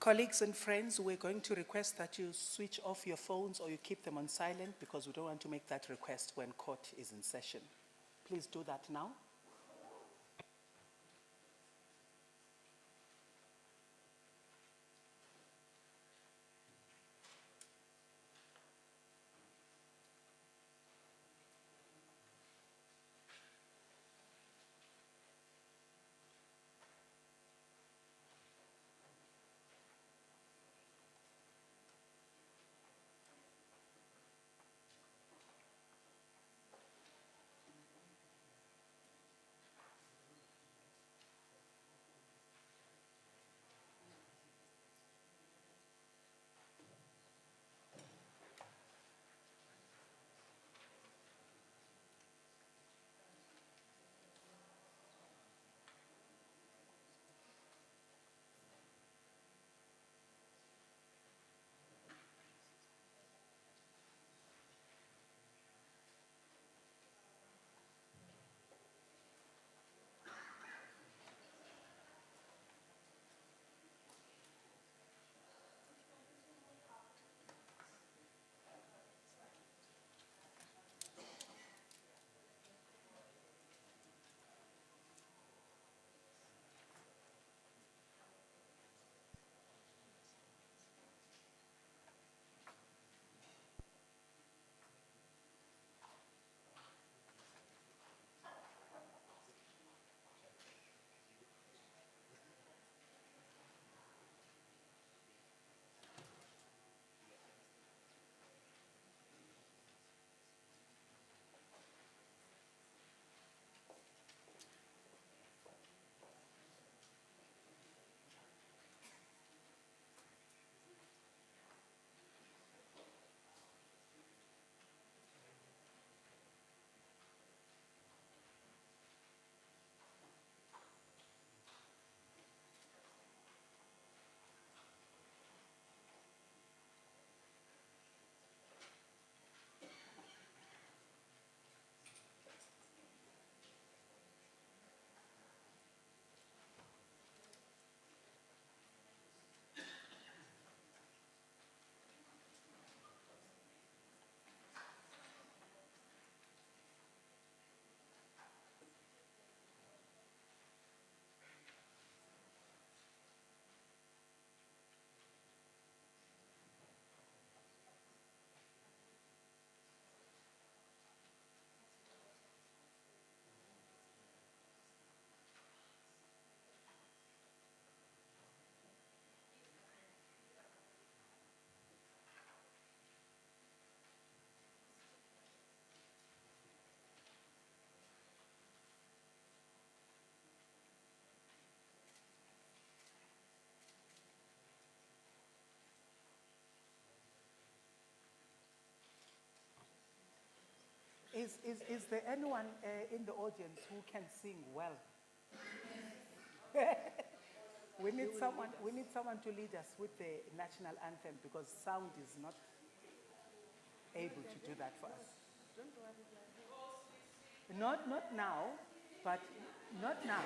Colleagues and friends, we're going to request that you switch off your phones or you keep them on silent because we don't want to make that request when court is in session. Please do that now. Is there anyone in the audience who can sing well? We need someone to lead us with the national anthem because sound is not able to do that for us. Not now, but not now.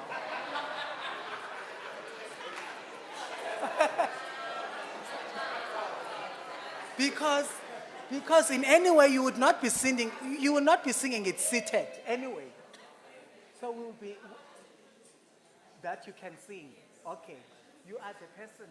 Because in any way you would not be singing it seated anyway. So we'll be that you can sing. Okay. You are the person.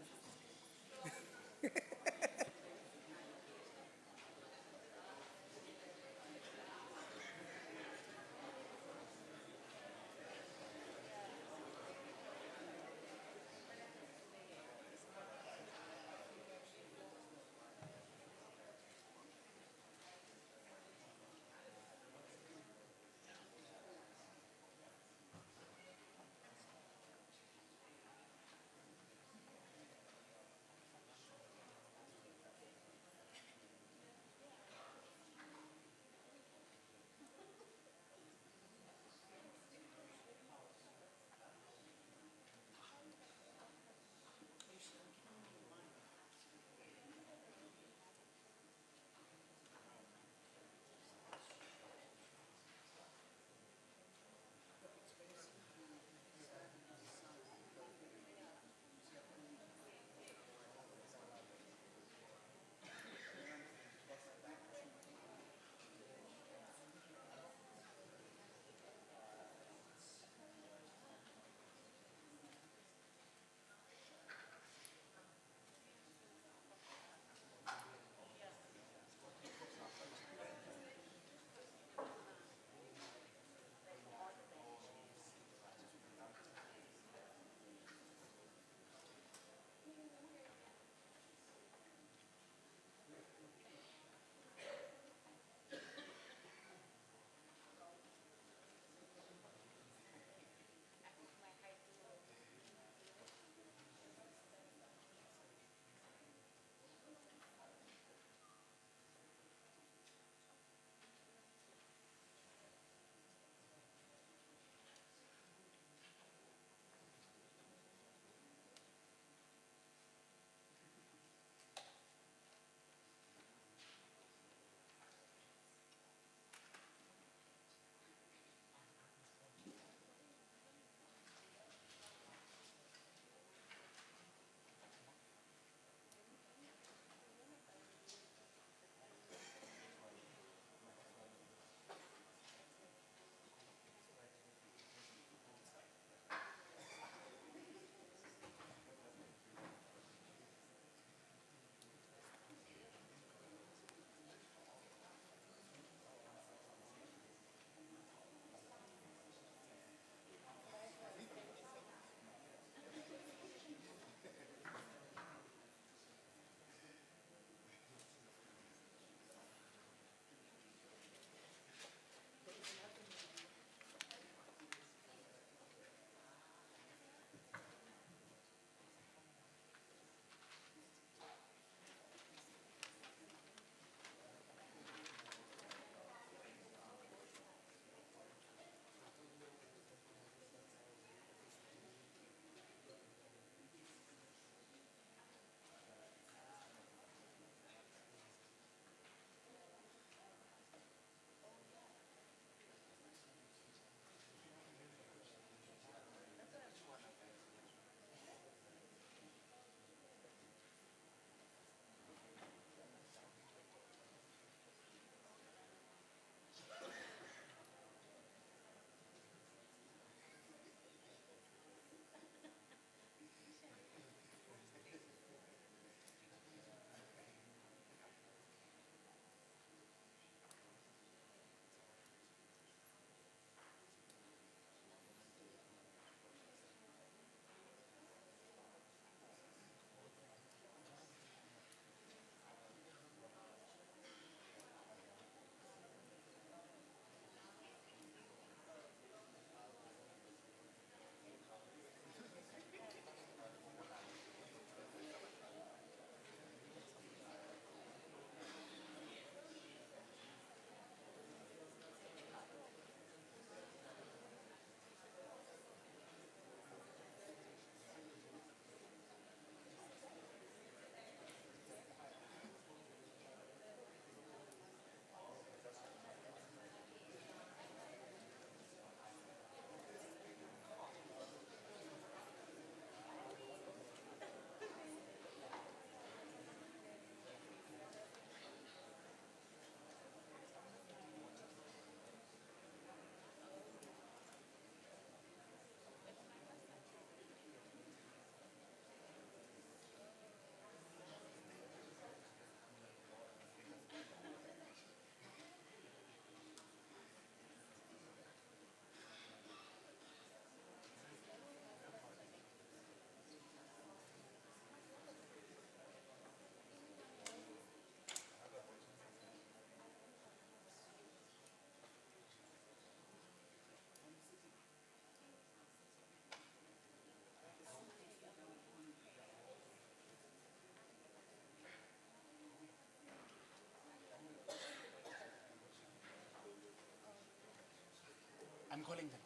I'm calling them.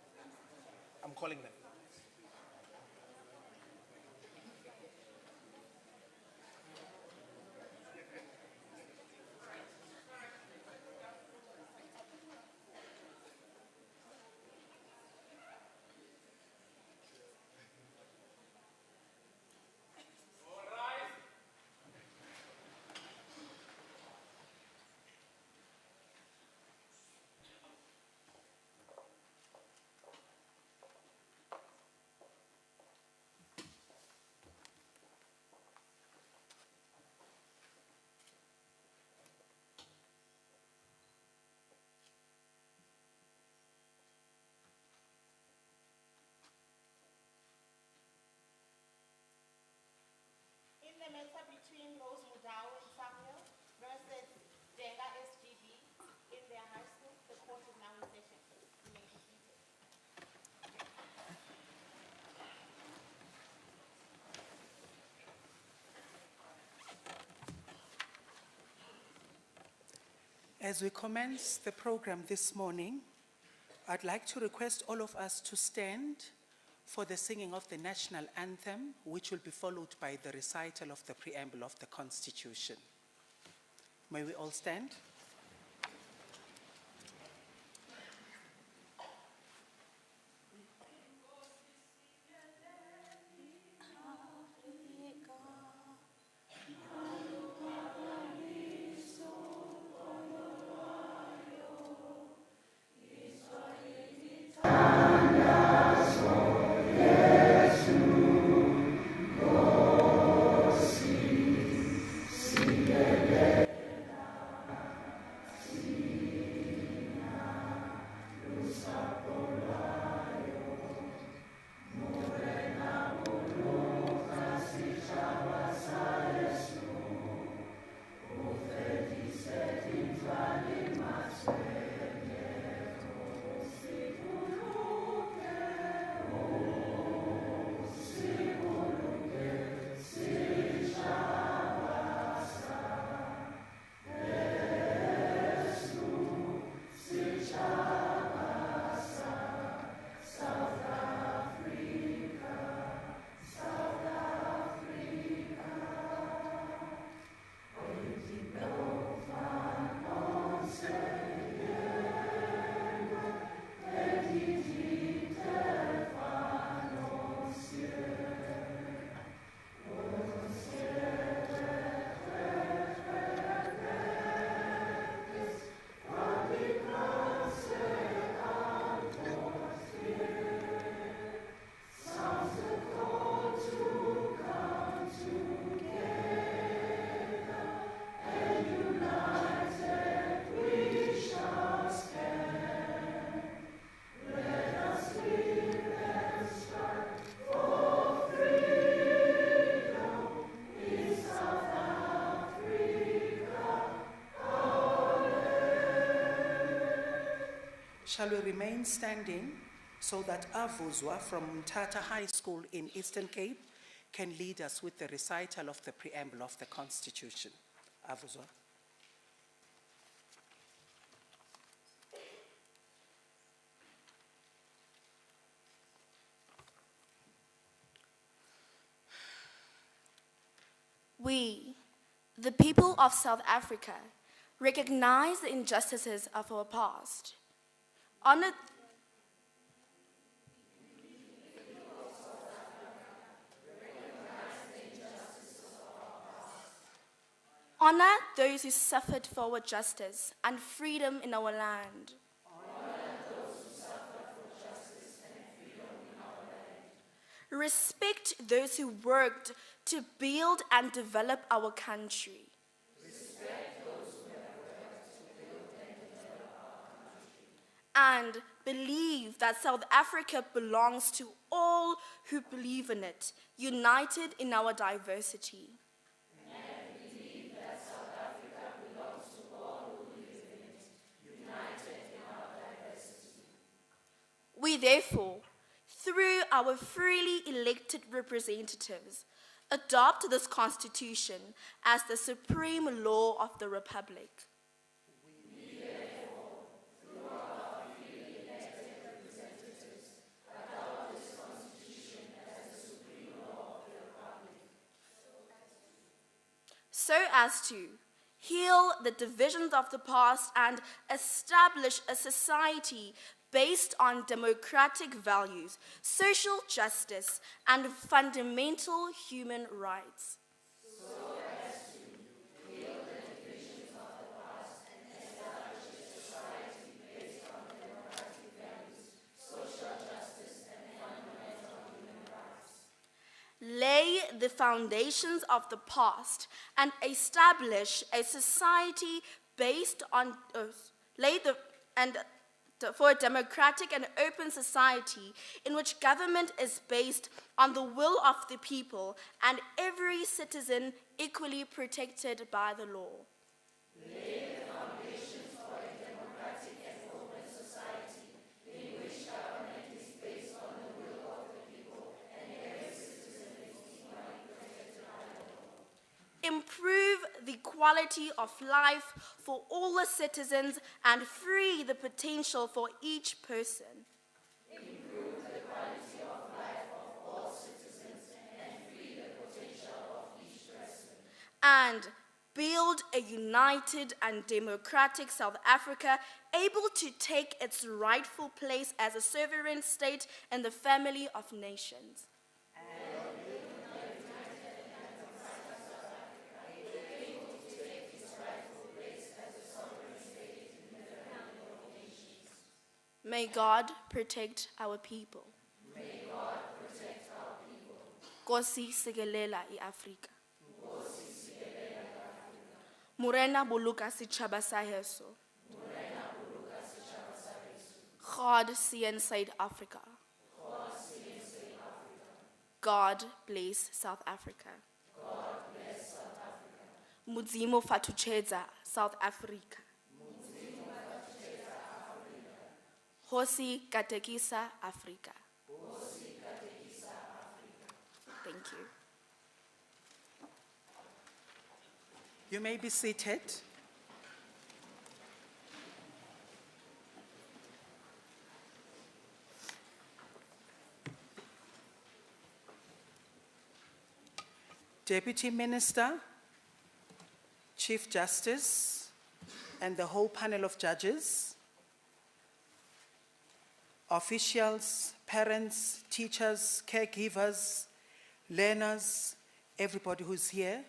I'm calling them. The matter between Rose Mudau and Samuel versus Denga SGB in their high school, the court is now in session. You may be seated. As we commence the program this morning, I'd like to request all of us to stand for the singing of the national anthem, which will be followed by the recital of the preamble of the Constitution. May we all stand? Shall we remain standing so that Avuzwa from Mthatha High School in Eastern Cape can lead us with the recital of the preamble of the Constitution? Avuzwa. We, the people of South Africa, recognize the injustices of our past. Honor those who suffered for our justice and freedom in our land. Respect those who worked to build and develop our country. And believe that South Africa belongs to all who believe in it, united in our diversity. And believe that South Africa belongs to all who believe in it, united in our diversity. We therefore, through our freely elected representatives, adopt this Constitution as the supreme law of the Republic. We therefore, through our freely elected representatives, so as to heal the divisions of the past and establish a society based on democratic values, social justice, and fundamental human rights. Lay the foundations of the past and establish a society based on for a democratic and open society in which government is based on the will of the people and every citizen equally protected by the law. Lay the foundations for a democratic and open society in which government is based on the will of the people and every citizen is equally protected by the law. Improve the quality of life for all the citizens and free the potential for each person. Improve the quality of life of all citizens and free the potential of each person. And build a united and democratic South Africa able to take its rightful place as a sovereign state in the family of nations. May God protect our people. May God protect our people. Nkosi sikelela iAfrika. Morena boloka setjhaba sa heso. God seën South Africa. God bless South Africa. Mudzimo fatuchedza South Africa. Hosi katekisa Africa. Thank you. You may be seated. Deputy Minister, Chief Justice, and the whole panel of judges, officials, parents, teachers, caregivers, learners, everybody who's here,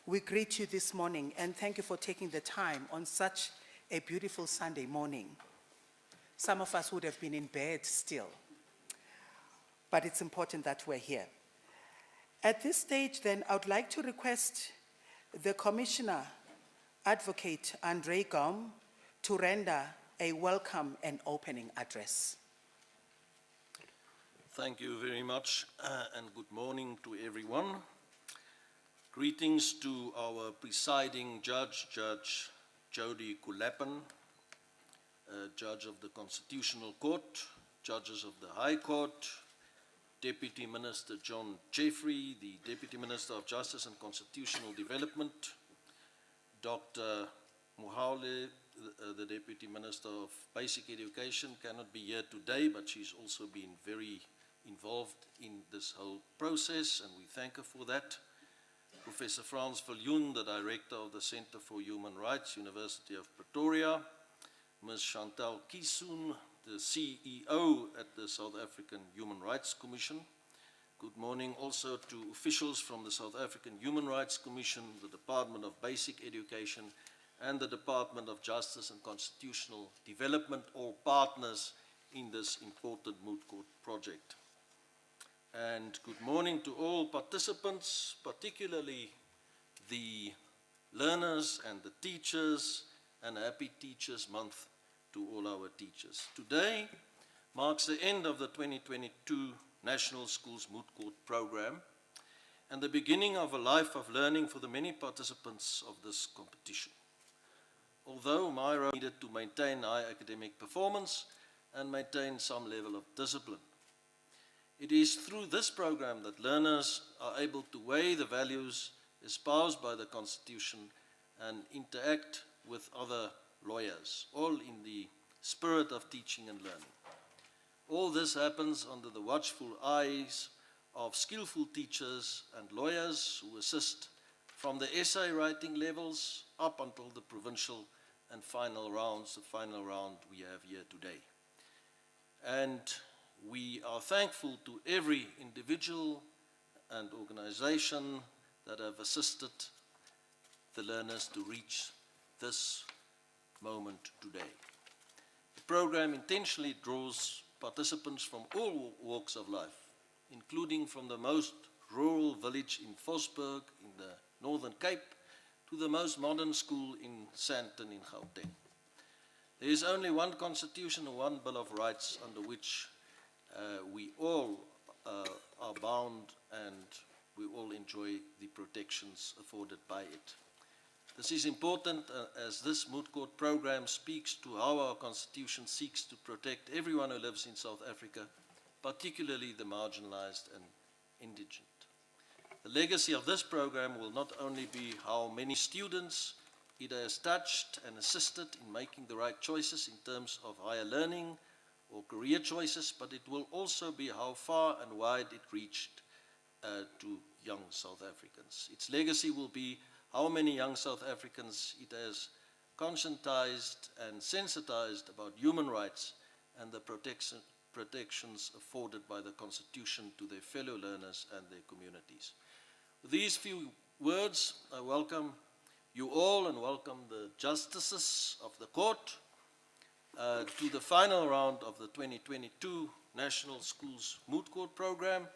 we greet you this morning and thank you for taking the time on such a beautiful Sunday morning. Some of us would have been in bed still, but it's important that we're here. At this stage then, I would like to request the Commissioner, Advocate Andre Gom, to render a welcome and opening address. Thank you very much and good morning to everyone. Greetings to our presiding judge, Judge Jody Kulapan, Judge of the Constitutional Court, judges of the High Court, Deputy Minister John Jeffrey, the Deputy Minister of Justice and Constitutional Development, Dr. Mohaule, the Deputy Minister of Basic Education, cannot be here today, but she's also been very involved in this whole process, and we thank her for that. Professor Frans Viljoen, the Director of the Center for Human Rights, University of Pretoria, Ms. Chantal Kisoon, the CEO at the South African Human Rights Commission. Good morning also to officials from the South African Human Rights Commission, the Department of Basic Education, and the Department of Justice and Constitutional Development, all partners in this important Moot Court project. And good morning to all participants, particularly the learners and the teachers, and a happy Teachers Month to all our teachers. Today marks the end of the 2022 National Schools Moot Court program and the beginning of a life of learning for the many participants of this competition. Although my role needed to maintain high academic performance and maintain some level of discipline. It is through this program that learners are able to weigh the values espoused by the Constitution and interact with other lawyers, all in the spirit of teaching and learning. All this happens under the watchful eyes of skillful teachers and lawyers who assist from the essay writing levels up until the provincial and final rounds, the final round we have here today. And we are thankful to every individual and organization that have assisted the learners to reach this moment today. The program intentionally draws participants from all walks of life, including from the most rural village in Vosburg in the Northern Cape to the most modern school in Sandton in Gauteng. There is only one constitution and one Bill of Rights under which we all are bound and we all enjoy the protections afforded by it. This is important as this Moot Court program speaks to how our constitution seeks to protect everyone who lives in South Africa, particularly the marginalized and indigent. The legacy of this program will not only be how many students it has touched and assisted in making the right choices in terms of higher learning or career choices, but it will also be how far and wide it reached to young South Africans. Its legacy will be how many young South Africans it has conscientized and sensitized about human rights and the protections afforded by the Constitution to their fellow learners and their communities. With these few words, I welcome you all and welcome the justices of the court to the final round of the 2022 National Schools Moot Court program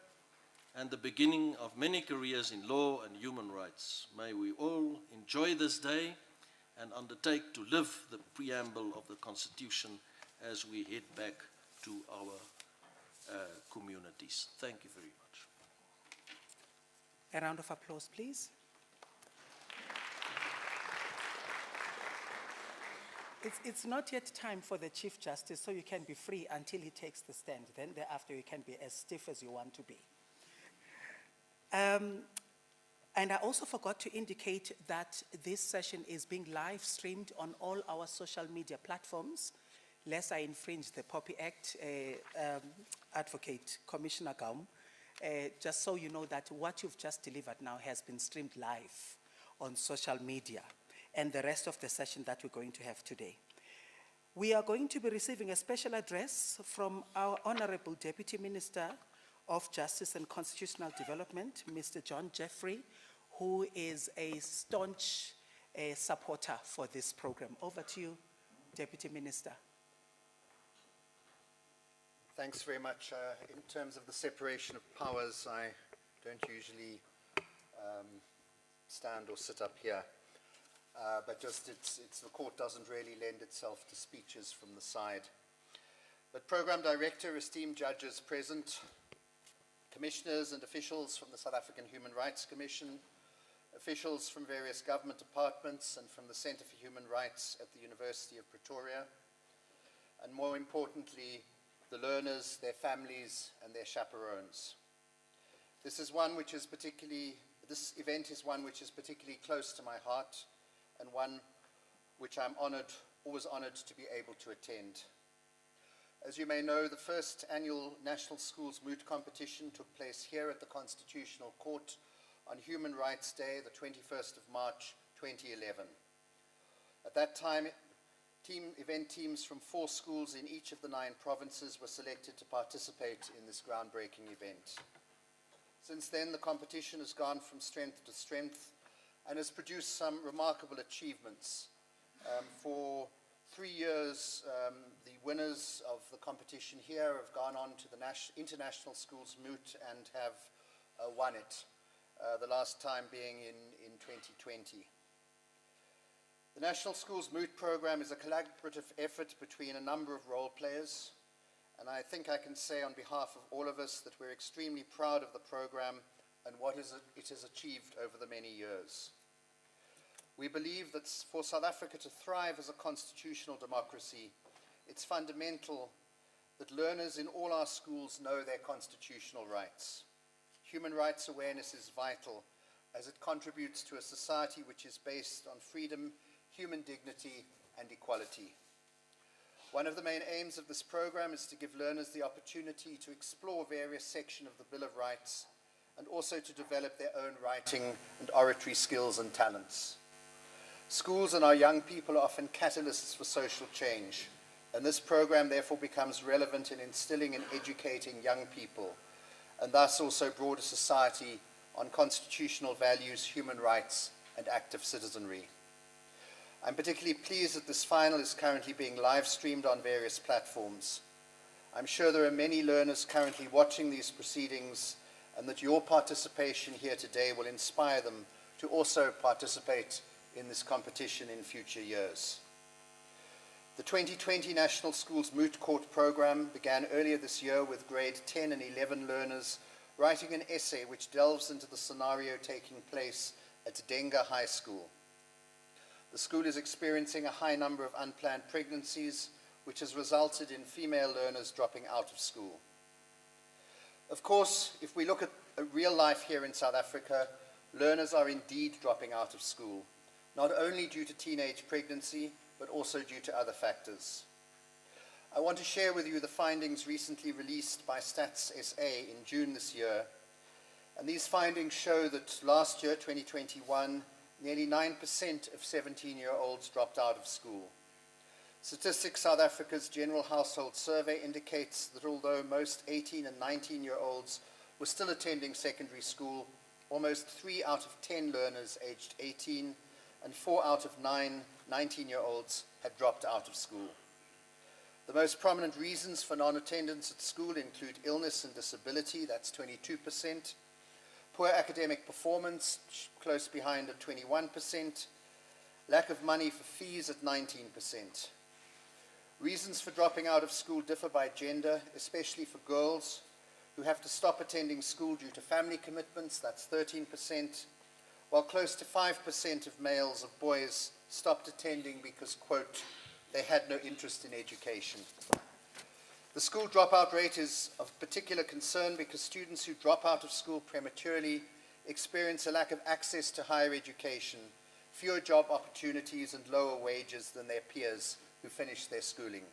and the beginning of many careers in law and human rights. May we all enjoy this day and undertake to live the preamble of the Constitution as we head back to our communities. Thank you very much. A round of applause, please. It's not yet time for the Chief Justice, so you can be free until he takes the stand. Then thereafter, you can be as stiff as you want to be. And I also forgot to indicate that this session is being live streamed on all our social media platforms, lest I infringe the POPI Act, Advocate Commissioner Gaum. Just so you know that what you've just delivered now has been streamed live on social media and the rest of the session that we're going to have today. We are going to be receiving a special address from our Honorable Deputy Minister of Justice and Constitutional Development, Mr. John Jeffrey, who is a staunch supporter for this program. Over to you, Deputy Minister. Thanks very much. In terms of the separation of powers, I don't usually stand or sit up here, but just the court doesn't really lend itself to speeches from the side. But Program Director, esteemed judges present, commissioners and officials from the South African Human Rights Commission, officials from various government departments and from the Centre for Human Rights at the University of Pretoria, and more importantly, the learners, their families, and their chaperones. This event is one which is particularly close to my heart and one which I'm always honored to be able to attend. As you may know, the first annual National Schools Moot competition took place here at the Constitutional Court on Human Rights Day, the 21st of March, 2011. At that time, event teams from 4 schools in each of the 9 provinces were selected to participate in this groundbreaking event. Since then, the competition has gone from strength to strength and has produced some remarkable achievements. For 3 years, the winners of the competition here have gone on to the International Schools Moot and have won it, the last time being in 2020. The National Schools Moot program is a collaborative effort between a number of role players, and I think I can say on behalf of all of us that we're extremely proud of the program and what it has achieved over the many years. We believe that for South Africa to thrive as a constitutional democracy, it's fundamental that learners in all our schools know their constitutional rights. Human rights awareness is vital as it contributes to a society which is based on freedom, human dignity, and equality. One of the main aims of this program is to give learners the opportunity to explore various sections of the Bill of Rights and also to develop their own writing and oratory skills and talents. Schools and our young people are often catalysts for social change, and this program therefore becomes relevant in instilling and educating young people, and thus also broader society on constitutional values, human rights, and active citizenry. I'm particularly pleased that this final is currently being live streamed on various platforms. I'm sure there are many learners currently watching these proceedings, and that your participation here today will inspire them to also participate in this competition in future years. The 2020 National Schools Moot Court program began earlier this year with grade 10 and 11 learners writing an essay which delves into the scenario taking place at Denga High School. The school is experiencing a high number of unplanned pregnancies, which has resulted in female learners dropping out of school. Of course, if we look at real life here in South Africa, learners are indeed dropping out of school, not only due to teenage pregnancy, but also due to other factors. I want to share with you the findings recently released by Stats SA in June this year. And these findings show that last year, 2021, nearly 9% of 17-year-olds dropped out of school. Statistics South Africa's General Household Survey indicates that although most 18 and 19-year-olds were still attending secondary school, almost 3 out of 10 learners aged 18 and 4 out of 9 19-year-olds had dropped out of school. The most prominent reasons for non-attendance at school include illness and disability, that's 22%, poor academic performance, close behind at 21%, lack of money for fees at 19%. Reasons for dropping out of school differ by gender, especially for girls who have to stop attending school due to family commitments, that's 13%, while close to 5% of males, of boys, stopped attending because, quote, they had no interest in education. The school dropout rate is of particular concern because students who drop out of school prematurely experience a lack of access to higher education, fewer job opportunities, and lower wages than their peers who finish their schooling.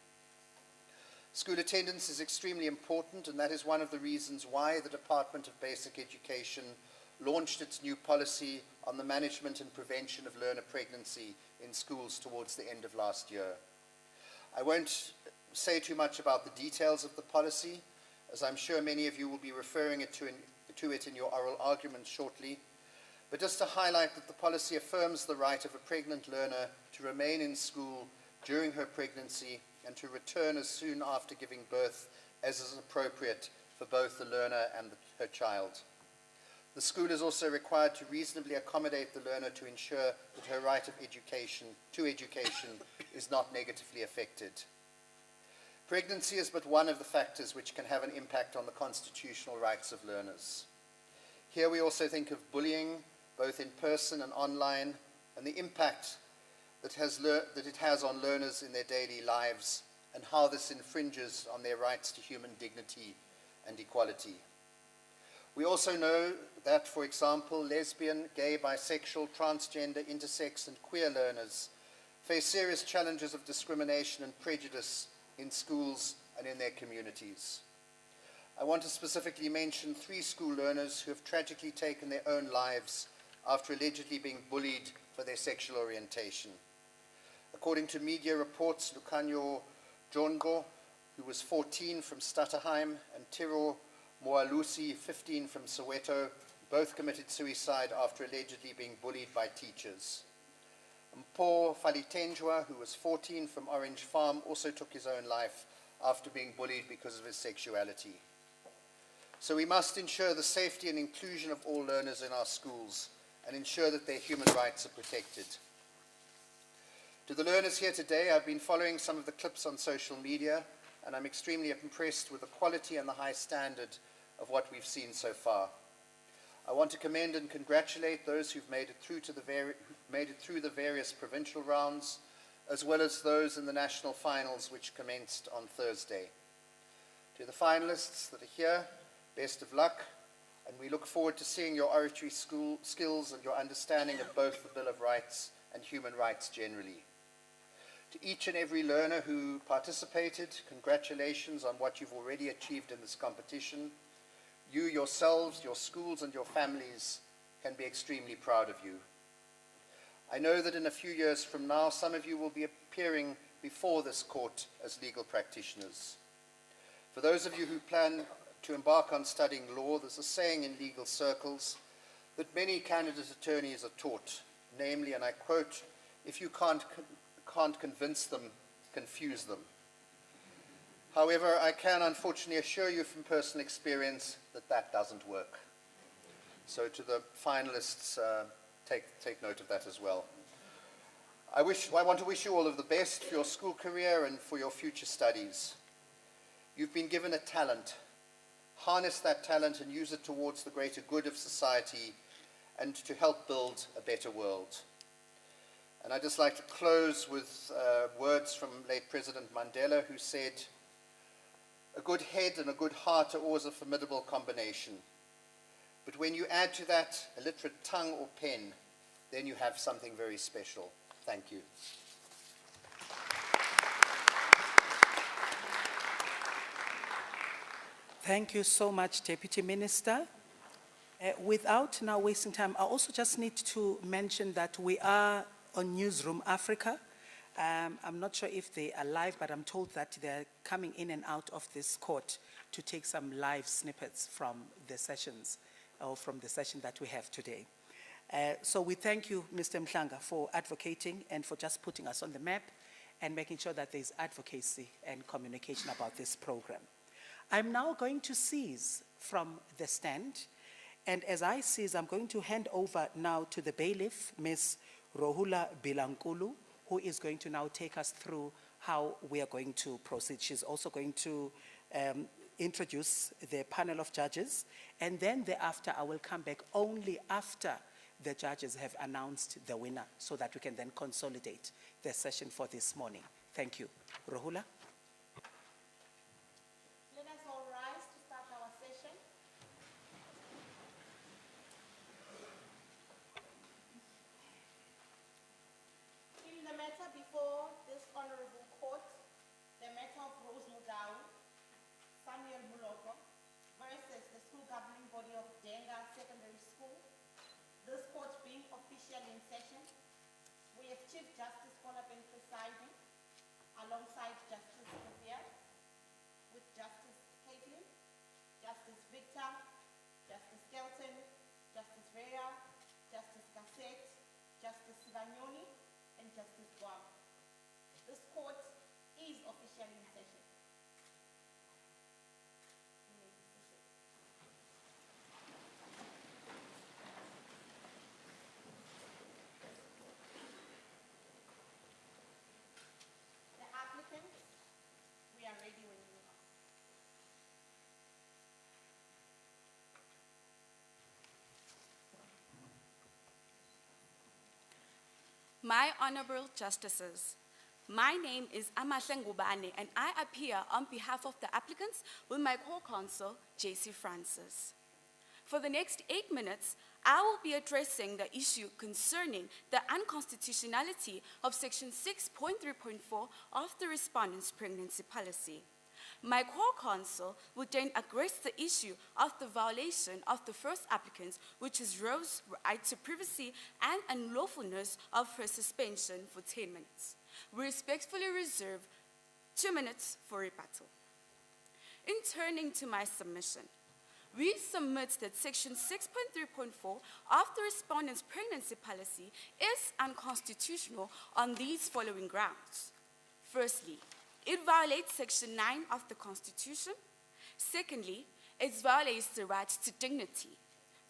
School attendance is extremely important, and that is one of the reasons why the Department of Basic Education launched its new policy on the management and prevention of learner pregnancy in schools towards the end of last year. I won't say too much about the details of the policy, as I'm sure many of you will be referring to it in your oral argument shortly, but just to highlight that the policy affirms the right of a pregnant learner to remain in school during her pregnancy and to return as soon after giving birth as is appropriate for both the learner and her child. The school is also required to reasonably accommodate the learner to ensure that her right of education is not negatively affected. Pregnancy is but one of the factors which can have an impact on the constitutional rights of learners. Here we also think of bullying, both in person and online, and the impact that it has on learners in their daily lives, and how this infringes on their rights to human dignity and equality. We also know that, for example, lesbian, gay, bisexual, transgender, intersex, and queer learners face serious challenges of discrimination and prejudice in schools and in their communities. I want to specifically mention 3 school learners who have tragically taken their own lives after allegedly being bullied for their sexual orientation. According to media reports, Lucanyo Jongo, who was 14 from Stutterheim, and Tiro Moalusi, 15 from Soweto, both committed suicide after allegedly being bullied by teachers. Mpo Falitenjwa, who was 14 from Orange Farm, also took his own life after being bullied because of his sexuality. So we must ensure the safety and inclusion of all learners in our schools and ensure that their human rights are protected. To the learners here today, I've been following some of the clips on social media, and I'm extremely impressed with the quality and the high standard of what we've seen so far. I want to commend and congratulate those who've made it through the various provincial rounds, as well as those in the national finals which commenced on Thursday. To the finalists that are here, best of luck, and we look forward to seeing your oratory skills and your understanding of both the Bill of Rights and human rights generally. To each and every learner who participated, congratulations on what you've already achieved in this competition. You yourselves, your schools, and your families can be extremely proud of you. I know that in a few years from now, some of you will be appearing before this court as legal practitioners. For those of you who plan to embark on studying law, there's a saying in legal circles that many candidate attorneys are taught, namely, and I quote, "If you can't convince them, confuse them." However, I can unfortunately assure you from personal experience that that doesn't work. So to the finalists, take note of that as well. I want to wish you all of the best for your school career and for your future studies. You've been given a talent. Harness that talent and use it towards the greater good of society and to help build a better world. And I'd just like to close with words from late President Mandela, who said, "A good head and a good heart are always a formidable combination. But when you add to that a literate tongue or pen, then you have something very special." Thank you. Thank you so much, Deputy Minister. Without now wasting time, I also just need to mention that we are on Newsroom Africa. I'm not sure if they are live, but I'm told that they're coming in and out of this court to take some live snippets from the sessions, or from the session that we have today. So we thank you, Mr. Mhlanga, for advocating and for just putting us on the map and making sure that there's advocacy and communication about this program. I'm now going to cease from the stand, and as I cease, I'm going to hand over now to the bailiff, Ms. Rohula Bilankulu, who is going to now take us through how we are going to proceed. She's also going to introduce the panel of judges, and then thereafter I will come back only after the judges have announced the winner, so that we can then consolidate the session for this morning. Thank you. Rohula? Let us all rise to start our session. In the matter before this honorable court, the matter of Rose Mudau, Samuel Muloko, versus the school governing body of Denga Secondary School, this court being officially in session, we have Chief Justice Kolapen presiding, alongside Justice Sophia, with Justice Caitlin, Justice Victor, Justice Skelton, Justice Rea, Justice Cassette, Justice Sivanyoni, and Justice Guam. This court is officially in session. You may be seated. The applicants, we are ready when you are. My Honorable Justices, my name is Amahle Ngubane, and I appear on behalf of the applicants with my co-counsel, JC Francis. For the next 8 minutes, I will be addressing the issue concerning the unconstitutionality of Section 6.3.4 of the Respondent's Pregnancy Policy. My co-counsel will then address the issue of the violation of the first applicant, which is Rose's right to privacy and unlawfulness of her suspension for 10 minutes. We respectfully reserve 2 minutes for rebuttal. In turning to my submission, we submit that Section 6.3.4 of the Respondent's Pregnancy Policy is unconstitutional on these following grounds. Firstly, it violates Section 9 of the Constitution. Secondly, it violates the right to dignity.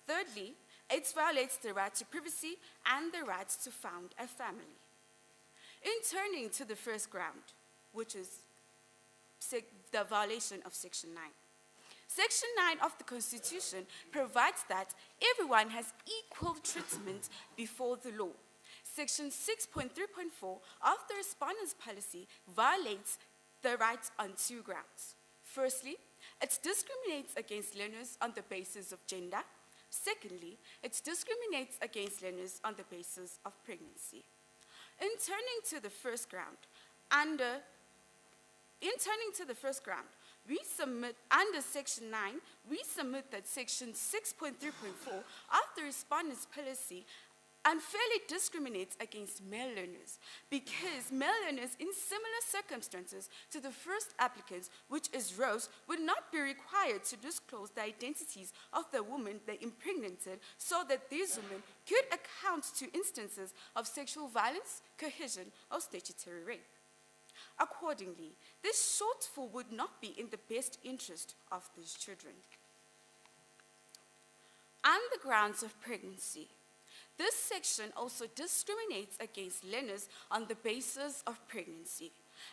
Thirdly, it violates the right to privacy and the right to found a family. In turning to the first ground, which is the violation of Section 9. Section 9 of the Constitution provides that everyone has equal treatment before the law. Section 6.3.4 of the Respondent's Policy violates the rights on 2 grounds. Firstly, it discriminates against learners on the basis of gender. Secondly, it discriminates against learners on the basis of pregnancy. In turning to the first ground, we submit, under Section 9, we submit that Section 6.3.4 of the Respondent's policy unfairly discriminates against male learners because male learners in similar circumstances to the first applicants, which is Rose, would not be required to disclose the identities of the women they impregnated so that these women could account to instances of sexual violence, coercion, or statutory rape. Accordingly, this shortfall would not be in the best interest of these children. On the grounds of pregnancy, this section also discriminates against learners on the basis of pregnancy,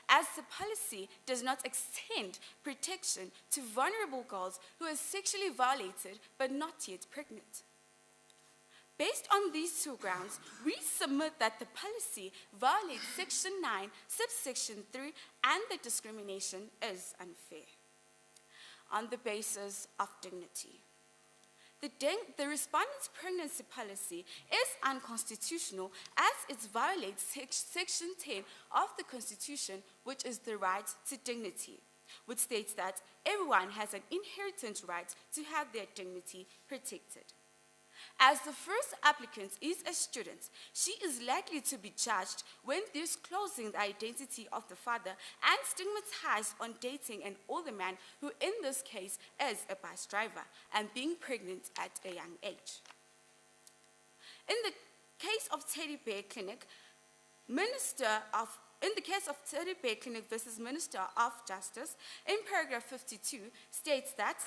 as the policy does not extend protection to vulnerable girls who are sexually violated but not yet pregnant. Based on these two grounds, we submit that the policy violates Section 9, Subsection 3, and that discrimination is unfair. On the basis of dignity, the Respondent's pregnancy policy is unconstitutional as it violates Section 10 of the Constitution, which is the right to dignity, which states that everyone has an inherent right to have their dignity protected. As the first applicant is a student, she is likely to be charged when disclosing the identity of the father and stigmatized on dating an older man who in this case is a bus driver and being pregnant at a young age. In the case of Teddy Bear Clinic, Teddy Bear Clinic versus Minister of Justice, in paragraph 52 states that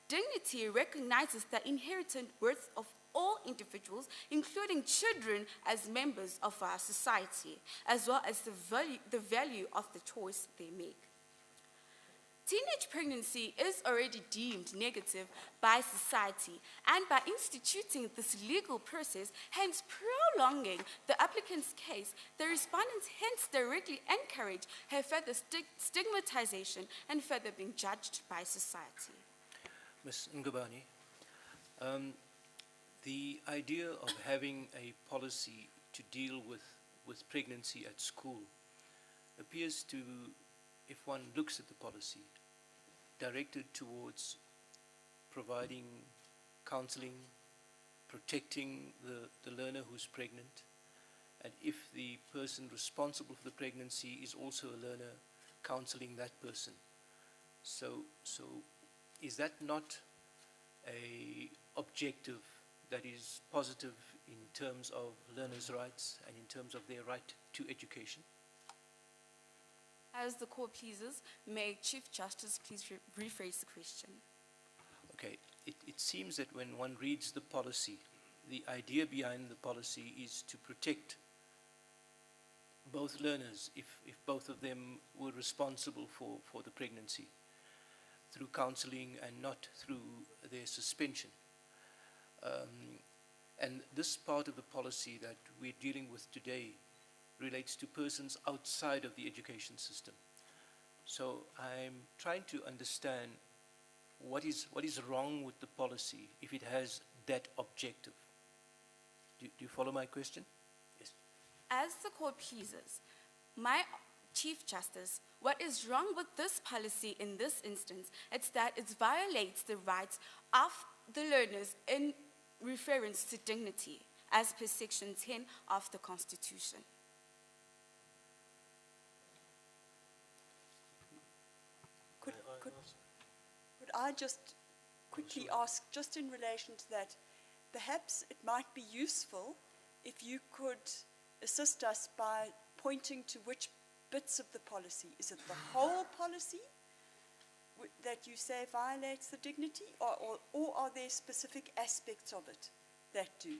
dignity recognizes the inherent worth of all individuals, including children, as members of our society, as well as the value of the choice they make. Teenage pregnancy is already deemed negative by society, and by instituting this legal process, hence prolonging the applicant's case, the respondents hence directly encourage her further stigmatization and further being judged by society. Ms. Ngubane, the idea of having a policy to deal with pregnancy at school appears to, if one looks at the policy, directed towards providing counseling, protecting the learner who's pregnant, and if the person responsible for the pregnancy is also a learner, counseling that person. So is that not an objective that is positive in terms of learners' rights and in terms of their right to education? As the court pleases, may Chief Justice please rephrase the question. Okay, it seems that when one reads the policy, the idea behind the policy is to protect both learners if both of them were responsible for the pregnancy through counseling and not through their suspension. And this part of the policy that we're dealing with today relates to persons outside of the education system. So I'm trying to understand what is wrong with the policy if it has that objective. Do you follow my question? Yes. As the court pleases, my Chief Justice, what is wrong with this policy in this instance is that it violates the rights of the learners in reference to dignity, as per Section 10 of the Constitution. Could I just quickly ask, just in relation to that, perhaps it might be useful if you could assist us by pointing to which bits of the policy. Is it the whole policy that you say violates the dignity, or are there specific aspects of it that do?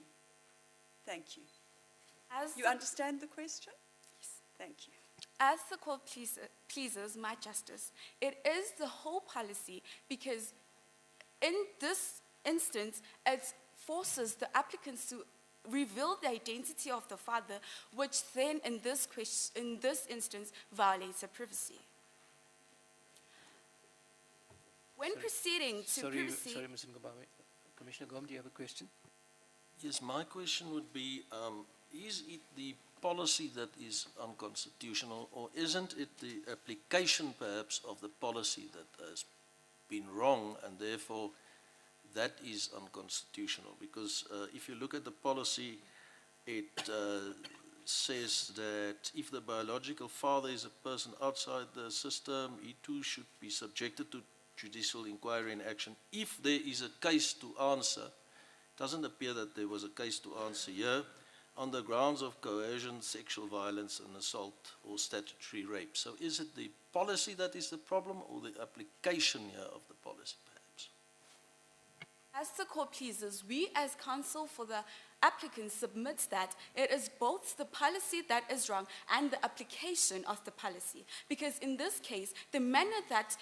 Thank you. You understand the question? Yes. Thank you. As the court pleases, my justice, it is the whole policy because in this instance, it forces the applicants to reveal the identity of the father, which then in this instance violates their privacy. When proceeding to privacy... Sorry, Ms. Ngubane. Commissioner Gom, do you have a question? Yes, my question would be, is it the policy that is unconstitutional, or isn't it the application perhaps of the policy that has been wrong, and therefore that is unconstitutional? Because if you look at the policy, it says that if the biological father is a person outside the system, he too should be subjected to judicial inquiry and action if there is a case to answer. It doesn't appear that there was a case to answer here on the grounds of coercion, sexual violence, and assault or statutory rape. So is it the policy that is the problem, or the application here of the policy, perhaps? As the court pleases, we as counsel for the applicant submit that it is both the policy that is wrong and the application of the policy. Because in this case, the manner that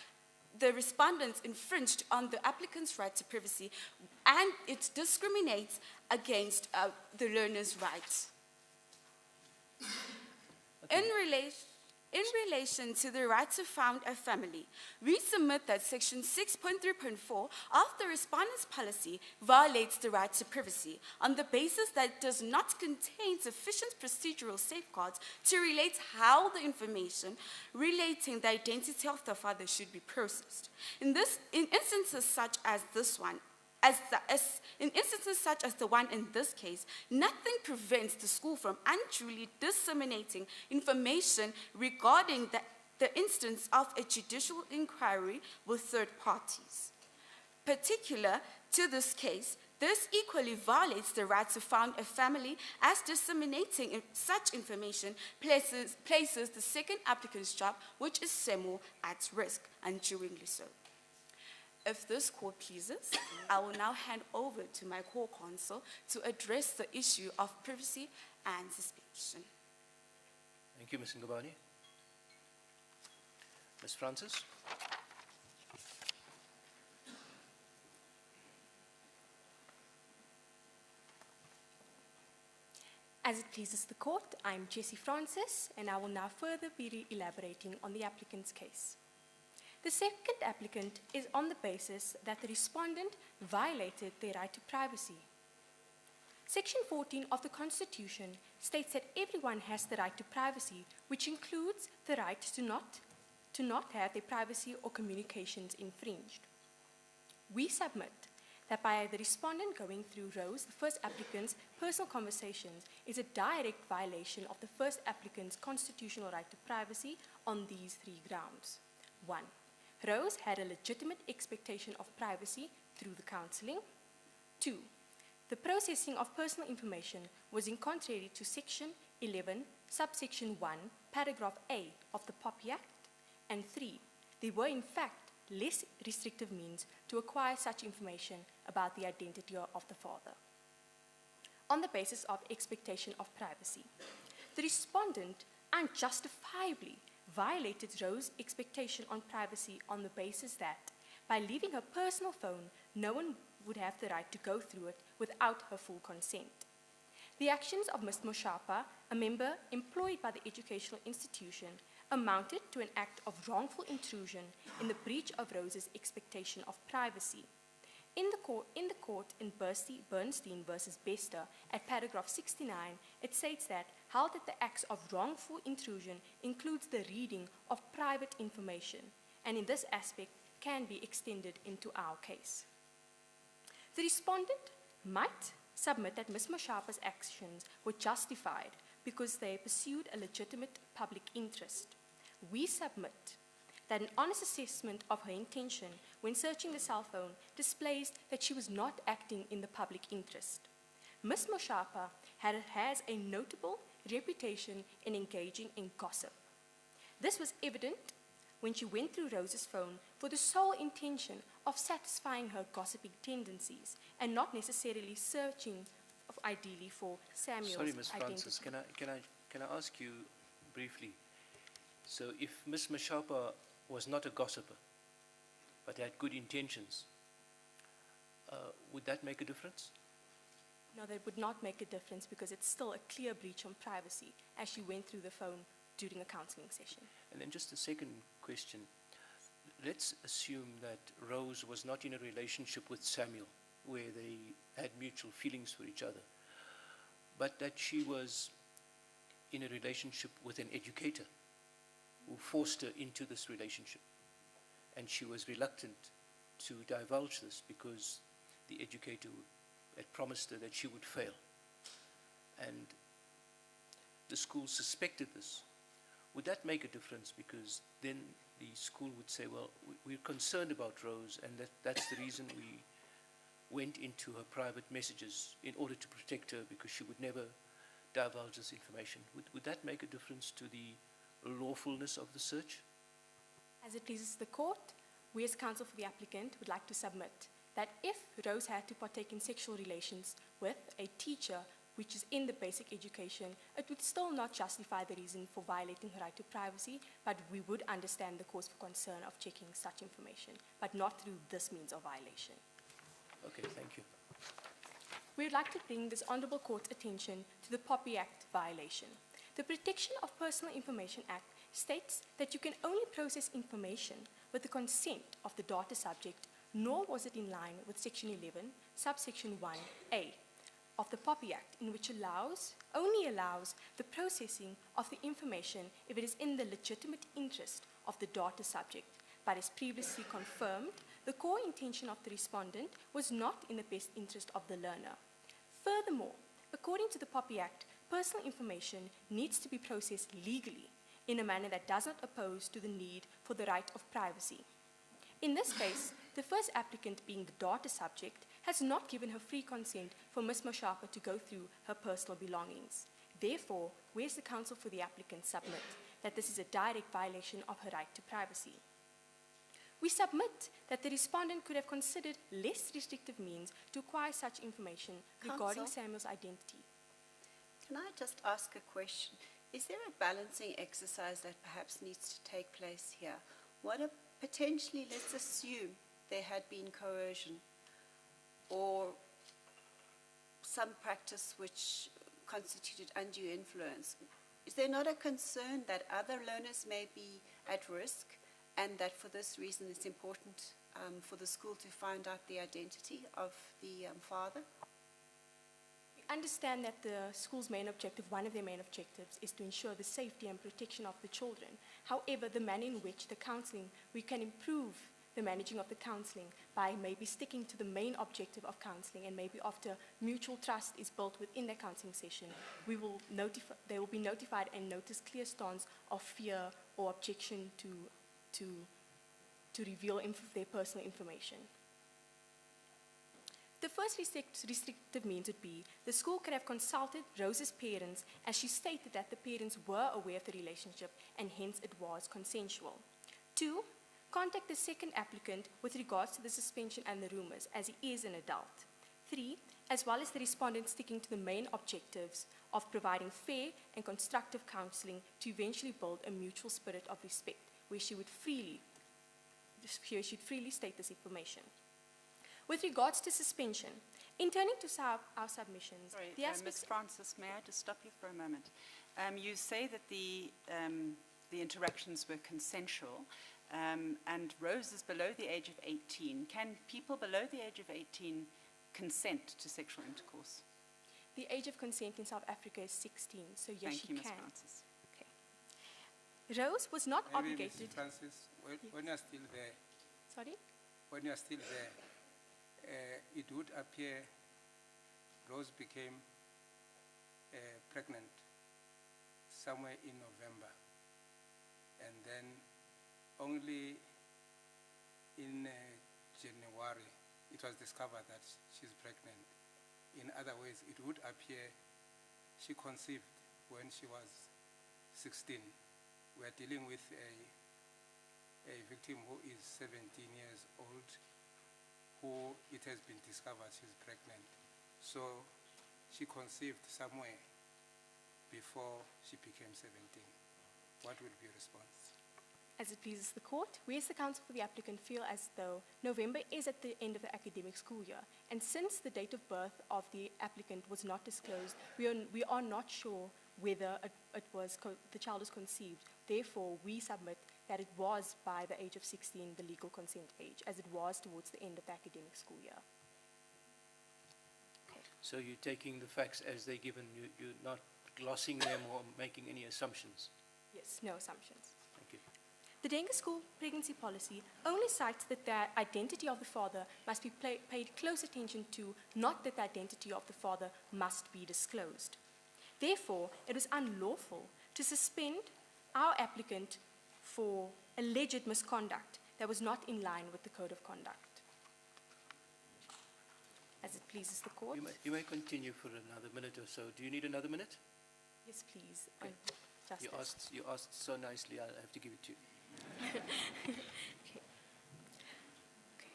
the respondents infringed on the applicant's right to privacy, and it discriminates against the learner's rights. In relation to the right to found a family, we submit that Section 6.3.4 of the respondent's policy violates the right to privacy on the basis that it does not contain sufficient procedural safeguards to relate how the information relating the identity of the father should be processed. In instances such as this one, in instances such as the one in this case, nothing prevents the school from unduly disseminating information regarding the instance of a judicial inquiry with third parties. Particular to this case, this equally violates the right to found a family, as disseminating such information places the second applicant's job, which is SEMO, at risk, unduly so. If this court pleases, I will now hand over to my co-counsel to address the issue of privacy and suspension. Thank you, Ms. Ngubane. Ms. Francis? As it pleases the court, I'm Jessie Francis, and I will now further be elaborating on the applicant's case. The second applicant is on the basis that the respondent violated their right to privacy. Section 14 of the Constitution states that everyone has the right to privacy, which includes the right to not have their privacy or communications infringed. We submit that by the respondent going through Rose, the first applicant's personal conversations, is a direct violation of the first applicant's constitutional right to privacy on these three grounds. 1. Rose had a legitimate expectation of privacy through the counseling. 2. The processing of personal information was in contrary to Section 11, Subsection 1, Paragraph A of the POPI Act. And 3. There were in fact less restrictive means to acquire such information about the identity of the father. On the basis of expectation of privacy, the respondent unjustifiably violated Rose's expectation on privacy on the basis that, by leaving her personal phone, no one would have the right to go through it without her full consent. The actions of Ms. Moshapa, a member employed by the educational institution, amounted to an act of wrongful intrusion in the breach of Rose's expectation of privacy. In the court in Bernstein versus Bester, at paragraph 69, it states that held that the acts of wrongful intrusion includes the reading of private information, and in this aspect can be extended into our case. The respondent might submit that Ms. Moshapa's actions were justified because they pursued a legitimate public interest. We submit that an honest assessment of her intention when searching the cell phone displays that she was not acting in the public interest. Ms. Moshapa has a notable reputation in engaging in gossip. This was evident when she went through Rose's phone for the sole intention of satisfying her gossiping tendencies and not necessarily searching ideally for Samuel's Sorry, Ms. identity. Francis, can I ask you briefly? So if Ms. Moshapa was not a gossiper, but had good intentions, would that make a difference? No, that would not make a difference because it's still a clear breach on privacy as she went through the phone during a counseling session. And then just a second question. Let's assume that Rose was not in a relationship with Samuel where they had mutual feelings for each other, but that she was in a relationship with an educator who forced her into this relationship. And she was reluctant to divulge this because the educator had promised her that she would fail. And the school suspected this. Would that make a difference? Because then the school would say, well, we're concerned about Rose, and that's the reason we went into her private messages in order to protect her, because she would never divulge this information. Would that make a difference to the lawfulness of the search? As it pleases the court, we as counsel for the applicant would like to submit that if Rose had to partake in sexual relations with a teacher which is in the basic education, it would still not justify the reason for violating her right to privacy, but we would understand the cause for concern of checking such information, but not through this means of violation. Okay, thank you. We would like to bring this Honourable Court's attention to the Poppy Act violation. The Protection of Personal Information Act states that you can only process information with the consent of the data subject, nor was it in line with Section 11, Subsection 1A of the Poppy Act, in which only allows the processing of the information if it is in the legitimate interest of the data subject. But as previously confirmed, the core intention of the respondent was not in the best interest of the learner. Furthermore, according to the Poppy Act, personal information needs to be processed legally in a manner that does not oppose to the need for the right of privacy. In this case, the first applicant, being the data subject, has not given her free consent for Ms. Moshaka to go through her personal belongings. Therefore, we as the counsel for the applicant submit that this is a direct violation of her right to privacy. We submit that the respondent could have considered less restrictive means to acquire such information regarding Counsel? Samuel's identity. Can I just ask a question? Is there a balancing exercise that perhaps needs to take place here? What if potentially, let's assume there had been coercion or some practice which constituted undue influence? Is there not a concern that other learners may be at risk, and that for this reason it's important for the school to find out the identity of the father? We understand that the school's main objective, one of their main objectives, is to ensure the safety and protection of the children. However, the manner in which the counselling, we can improve the managing of the counselling by maybe sticking to the main objective of counselling, and maybe after mutual trust is built within the counselling session, they will be notified and notice clear stance of fear or objection to reveal their personal information. The first restrictive means would be the school could have consulted Rose's parents, as she stated that the parents were aware of the relationship and hence it was consensual. 2, contact the second applicant with regards to the suspension and the rumours, as he is an adult. 3, as well as the respondent sticking to the main objectives of providing fair and constructive counselling to eventually build a mutual spirit of respect, where she should freely state this information. With regards to suspension, in turning to our submissions, Sorry, the aspects... Ms. Francis, may I just stop you for a moment? You say that the interactions were consensual, and Rose is below the age of 18. Can people below the age of 18 consent to sexual intercourse? The age of consent in South Africa is 16, so yes, Thank you, Ms. can. Francis. Okay. Rose was not Maybe obligated... Mrs. Francis, when you're still there, Sorry? when you're still there, it would appear Rose became pregnant somewhere in November, and then only in January it was discovered that she's pregnant. In other words, it would appear she conceived when she was 16. We're dealing with a victim who is 17 years old, who it has been discovered she's pregnant. So she conceived somewhere before she became 17. What would be your response? As it pleases the court, we as the counsel for the applicant feel as though November is at the end of the academic school year, and since the date of birth of the applicant was not disclosed, we are not sure whether the child is conceived. Therefore, we submit that it was by the age of 16, the legal consent age, as it was towards the end of the academic school year. So you're taking the facts as they're given, you're not glossing them or making any assumptions. Yes, no assumptions. Thank you. The Denga School pregnancy policy only cites that the identity of the father must be paid close attention to, not that the identity of the father must be disclosed. Therefore, it was unlawful to suspend our applicant for alleged misconduct that was not in line with the Code of Conduct. As it pleases the court. You may continue for another minute or so. Do you need another minute? Yes, please. Okay. Justice. You asked so nicely, I'll have to give it to you. Okay.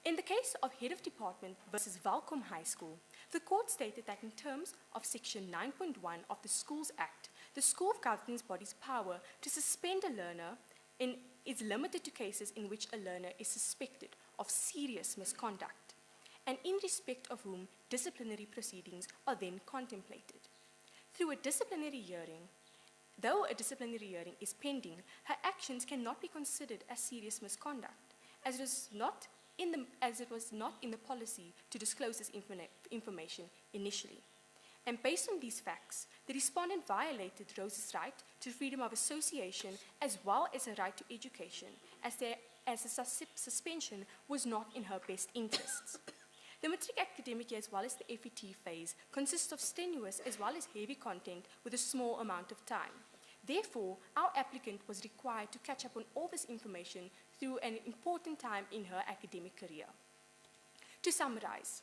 In the case of Head of Department versus Valcom High School, the court stated that in terms of Section 9.1 of the Schools Act, the school governing body's power to suspend a learner is limited to cases in which a learner is suspected of serious misconduct, and in respect of whom disciplinary proceedings are then contemplated. Through a disciplinary hearing, though a disciplinary hearing is pending, her actions cannot be considered as serious misconduct, as it was not in the policy to disclose this information initially. And based on these facts, the respondent violated Rose's right to freedom of association as well as a right to education, as the suspension was not in her best interests. The matric academic year as well as the FET phase consists of strenuous as well as heavy content with a small amount of time. Therefore, our applicant was required to catch up on all this information through an important time in her academic career. To summarize,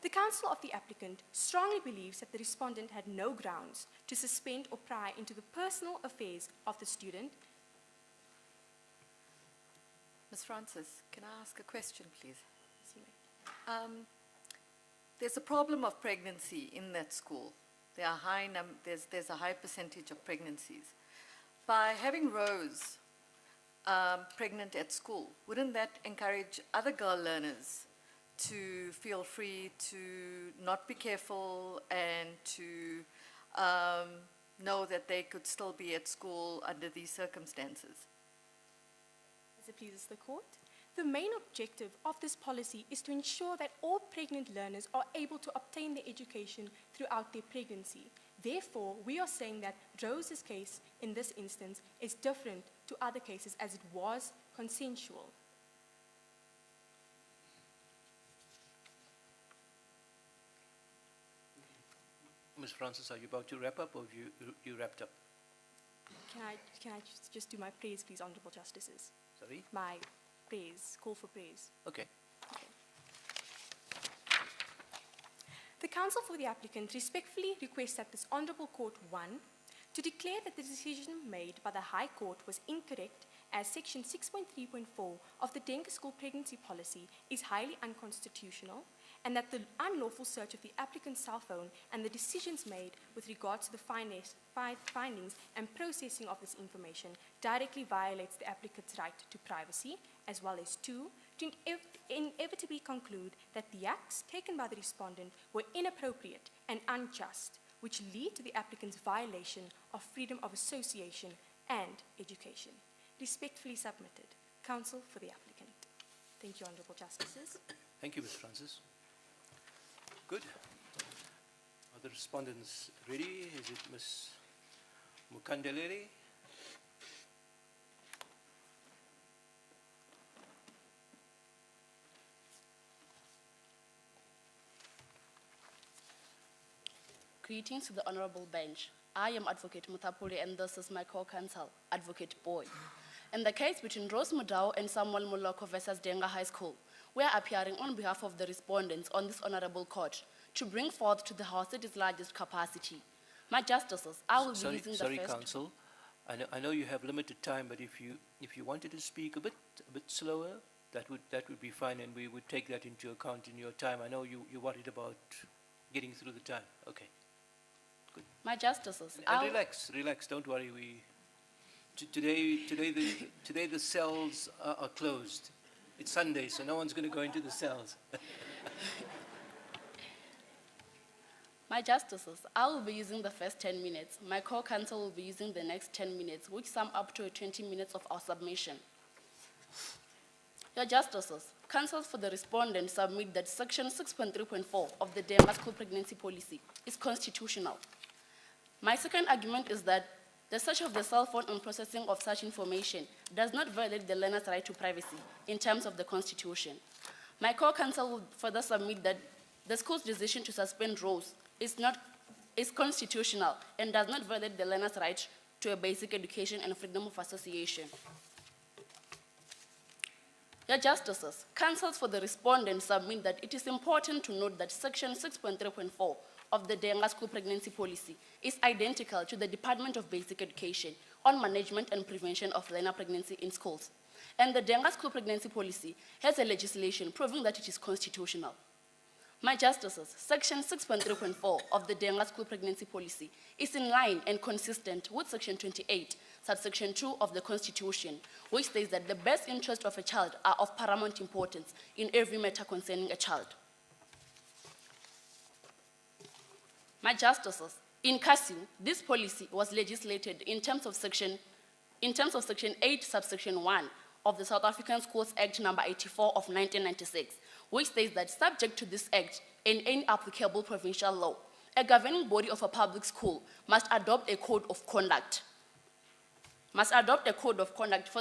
the counsel of the applicant strongly believes that the respondent had no grounds to suspend or pry into the personal affairs of the student. Ms. Francis, can I ask a question, please? There's a problem of pregnancy in that school. There are there's a high percentage of pregnancies. By having Rose pregnant at school, wouldn't that encourage other girl learners to feel free to not be careful and to know that they could still be at school under these circumstances? As it pleases the court, the main objective of this policy is to ensure that all pregnant learners are able to obtain their education throughout their pregnancy. Therefore, we are saying that Rose's case in this instance is different to other cases as it was consensual. Ms. Francis, are you about to wrap up or have you wrapped up? Can I just do my praise, please, Honorable Justices? Sorry? My praise, call for praise. Okay. The counsel for the applicant respectfully requests that this Honourable Court 1 to declare that the decision made by the High Court was incorrect, as Section 6.3.4 of the Denga School Pregnancy Policy is highly unconstitutional, and that the unlawful search of the applicant's cell phone and the decisions made with regards to the findings and processing of this information directly violates the applicant's right to privacy, as well as 2, to inevitably conclude that the acts taken by the respondent were inappropriate and unjust, which lead to the applicant's violation of freedom of association and education. Respectfully submitted. Counsel for the applicant. Thank you, Honourable Justices. Thank you, Ms. Francis. Good. Are the respondents ready? Is it Ms. Mukandelere? Greetings to the Honorable Bench. I am Advocate Muthapuli and this is my co-counsel, Advocate Boy. In the case between Rose Mudau and Samuel Muloko versus Denga High School, we are appearing on behalf of the respondents on this Honorable Court to bring forth to the House its largest capacity. My Justices, I will be using the Sorry, first... Counsel. I know you have limited time, but if you wanted to speak a bit slower, that would be fine, and we would take that into account in your time. I know you're worried about getting through the time. Okay. Good. My Justices, and relax. Don't worry. Today the cells are closed. It's Sunday, so no one's going to go into the cells. My Justices, I will be using the first 10 minutes. My co-counsel will be using the next 10 minutes, which sum up to 20 minutes of our submission. Your Justices, counsels for the respondent submit that Section 6.3.4 of the Denga School Pregnancy Policy is constitutional. My second argument is that the search of the cell phone and processing of such information does not violate the learner's right to privacy in terms of the Constitution. My core counsel will further submit that the school's decision to suspend Rose is constitutional and does not violate the learner's right to a basic education and freedom of association. Your Justices, counsels for the respondent submit that it is important to note that Section 6.3.4 of the Denga School Pregnancy Policy is identical to the Department of Basic Education on management and prevention of learner pregnancy in schools. And the Denga School Pregnancy Policy has a legislation proving that it is constitutional. My Justices, Section 6.3.4 of the Denga School Pregnancy Policy is in line and consistent with Section 28, Subsection 2 of the Constitution, which states that the best interests of a child are of paramount importance in every matter concerning a child. My Justices, in Kasim, this policy was legislated in terms of Section 8, Subsection 1 of the South African Schools Act number 84 of 1996, which states that subject to this act and any applicable provincial law, a governing body of a public school must adopt a code of conduct. For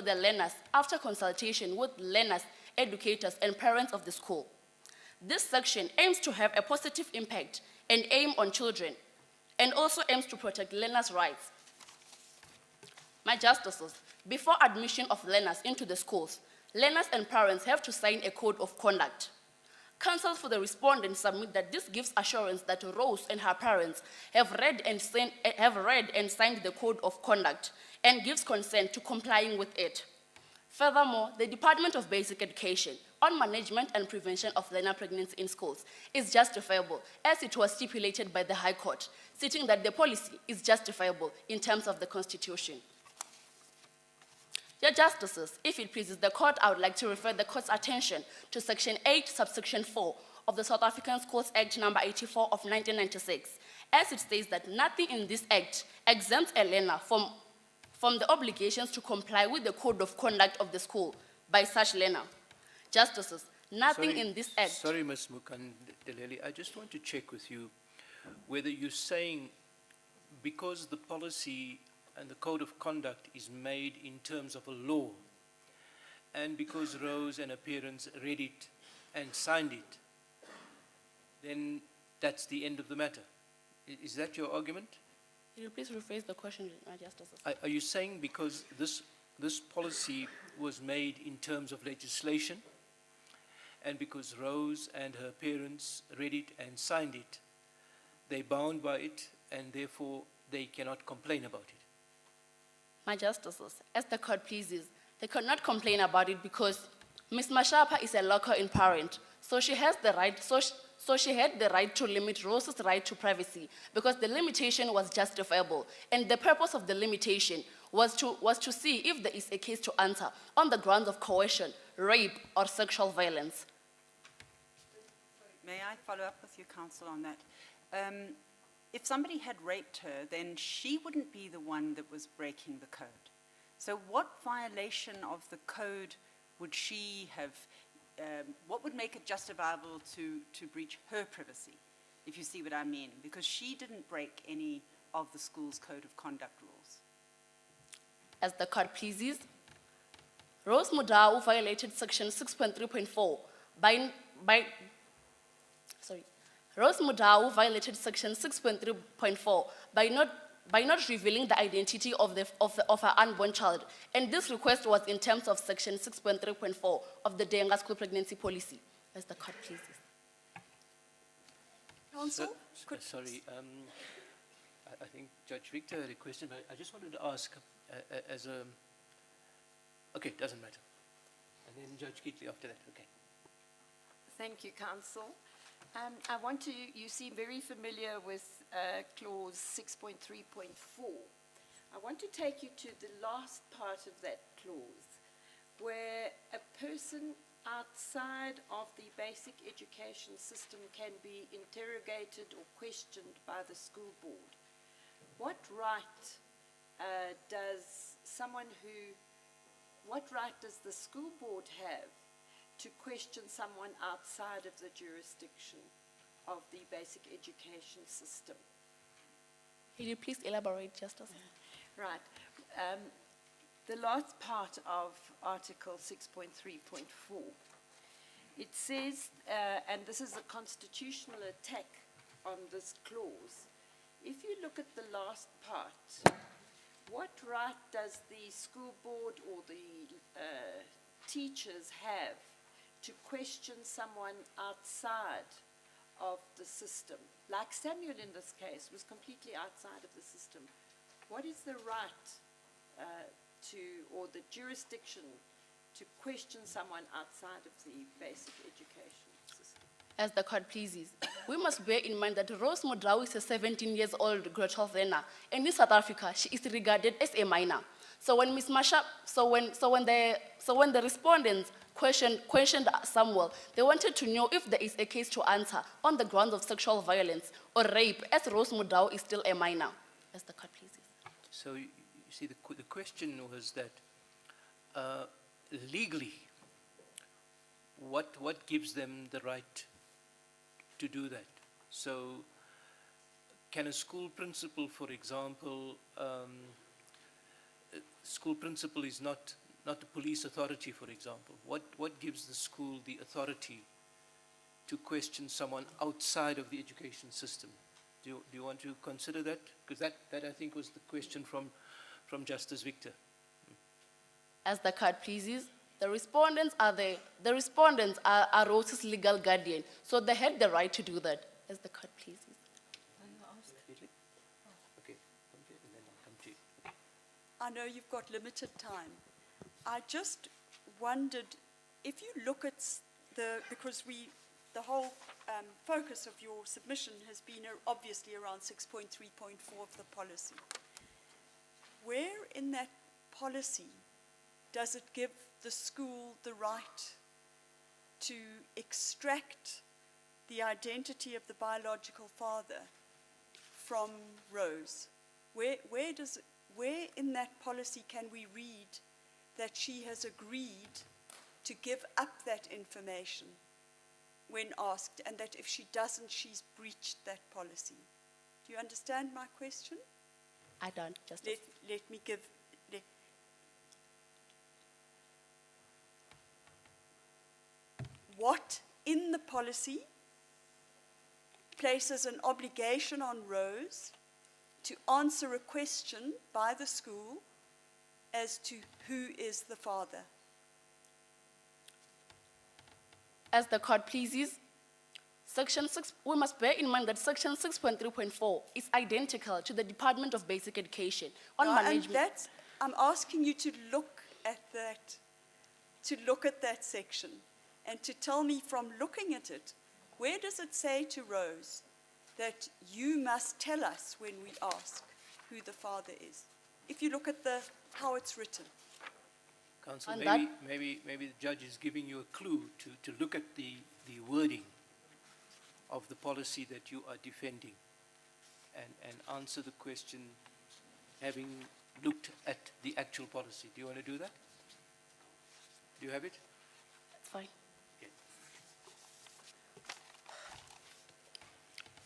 the learners after consultation with learners, educators, and parents of the school. This section aims to have a positive impact and aim on children, and also aims to protect learners' rights. My Justices, before admission of learners into the schools, learners and parents have to sign a code of conduct. Counsels for the respondent submit that this gives assurance that Rose and her parents have read and signed the code of conduct and gives consent to complying with it. Furthermore, the Department of Basic Education on management and prevention of learner pregnancy in schools is justifiable as it was stipulated by the High Court, stating that the policy is justifiable in terms of the Constitution. Your Justices, if it pleases the Court, I would like to refer the Court's attention to Section 8, Subsection 4 of the South African Schools Act number 84 of 1996, as it states that nothing in this Act exempts a learner from the obligations to comply with the code of conduct of the school by such learner. Justices, nothing in this Act... Sorry, Ms. Mukandeleli, I just want to check with you whether you're saying because the policy and the code of conduct is made in terms of a law, and because Rose and her parents read it and signed it, then that's the end of the matter. Is that your argument? Will you please rephrase the question, my Justices? Are you saying because this policy was made in terms of legislation, and because Rose and her parents read it and signed it, they're bound by it, and therefore they cannot complain about it? My Justices, as the Court pleases, they cannot complain about it because Ms. Mashapa is a local parent, so she has the right, so she had the right to limit Rose's right to privacy because the limitation was justifiable, and the purpose of the limitation was to see if there is a case to answer on the grounds of coercion, rape, or sexual violence. May I follow up with you, counsel, on that? If somebody had raped her, then she wouldn't be the one that was breaking the code. So what violation of the code would she have, what would make it justifiable to breach her privacy, if you see what I mean? Because she didn't break any of the school's code of conduct rules. As the Court pleases, Rose Mudau violated Section 6.3.4 Rose Mudau violated Section 6.3.4 by not revealing the identity of her unborn child, and this request was in terms of Section 6.3.4 of the Denga School Pregnancy Policy, as the Court pleases. Counsel? Sorry, I think Judge Victor had a question, but I just wanted to ask as a... Okay, doesn't matter. And then Judge Keatley after that, okay. Thank you, Counsel. I want to, you seem very familiar with clause 6.3.4. I want to take you to the last part of that clause, where a person outside of the basic education system can be interrogated or questioned by the school board. What right does the school board have to question someone outside of the jurisdiction of the basic education system? Will you please elaborate, Justice? Right. The last part of Article 6.3.4, it says, and this is a constitutional attack on this clause, if you look at the last part, what right does the school board or the teachers have to question someone outside of the system? Like Samuel in this case was completely outside of the system. What is the right or the jurisdiction to question someone outside of the basic education system? As the court pleases, we must bear in mind that Rose Modrao is a 17-year-old grade 12 learner, and in South Africa, she is regarded as a minor. So when Ms. Masha, so when the respondents questioned Samuel, they wanted to know if there is a case to answer on the grounds of sexual violence or rape, as Rose Modrao is still a minor. As the court pleases. So you see, the question was that legally, what gives them the right to do that? So can a school principal, for example, school principal is not a police authority, for example. What gives the school the authority to question someone outside of the education system? Do you want to consider that? Because that I think was the question from Justice Victor. As the court pleases, the respondents are Rose's legal guardian, so they had the right to do that. As the court pleases. Okay, and then I'll come to you. I know you've got limited time. I just wondered if you look at because the whole focus of your submission has been obviously around 6.3.4 of the policy. Where in that policy does it give the school the right to extract the identity of the biological father from Rose? Where in that policy can we read that she has agreed to give up that information when asked, and that if she doesn't, she's breached that policy? Do you understand my question? I don't, Justice. Let me give... What in the policy places an obligation on Rose to answer a question by the school as to who is the father? As the court pleases, Section 6, we must bear in mind that Section 6.3.4 is identical to the Department of Basic Education on management. And I'm asking you to look at that section and to tell me from looking at it, where does it say to Rose that you must tell us when we ask who the father is? If you look at how it's written. Counsel, maybe the judge is giving you a clue to look at the wording of the policy that you are defending and answer the question having looked at the actual policy. Do you want to do that? Do you have it? That's fine. Okay.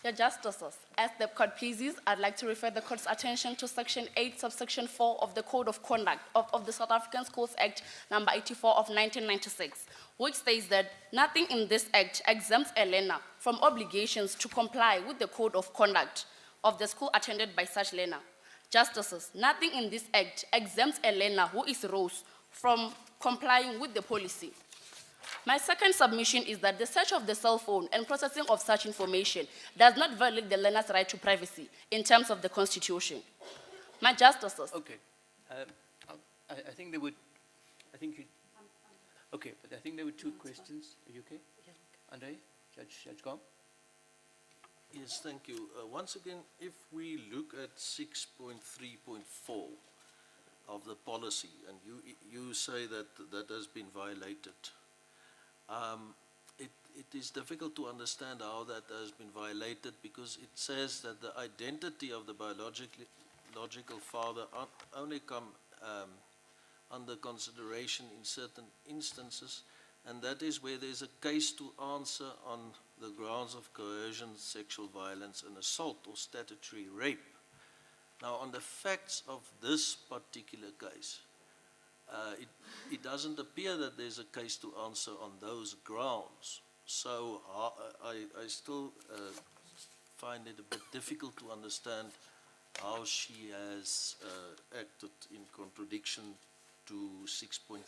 Your Justices, as the court pleases, I'd like to refer the court's attention to Section 8, Subsection 4 of the Code of Conduct of the South African Schools Act number 84 of 1996, which states that nothing in this act exempts a learner from obligations to comply with the Code of Conduct of the school attended by such learner. Justices, nothing in this act exempts a learner who is Rose from complying with the policy. My second submission is that the search of the cell phone and processing of such information does not violate the learner's right to privacy in terms of the Constitution. My Justices. Okay. I think there were, okay, but I think there were two questions. Are you okay? Yeah. Andre, Judge Gom? Yes, thank you. Once again, if we look at 6.3.4 of the policy, and you say that that has been violated, it is difficult to understand how that has been violated, because it says that the identity of the biological father only come under consideration in certain instances, and that is where there's a case to answer on the grounds of coercion, sexual violence, and assault or statutory rape. Now, on the facts of this particular case, it doesn't appear that there's a case to answer on those grounds. So I still find it a bit difficult to understand how she has acted in contradiction to 6.3.4.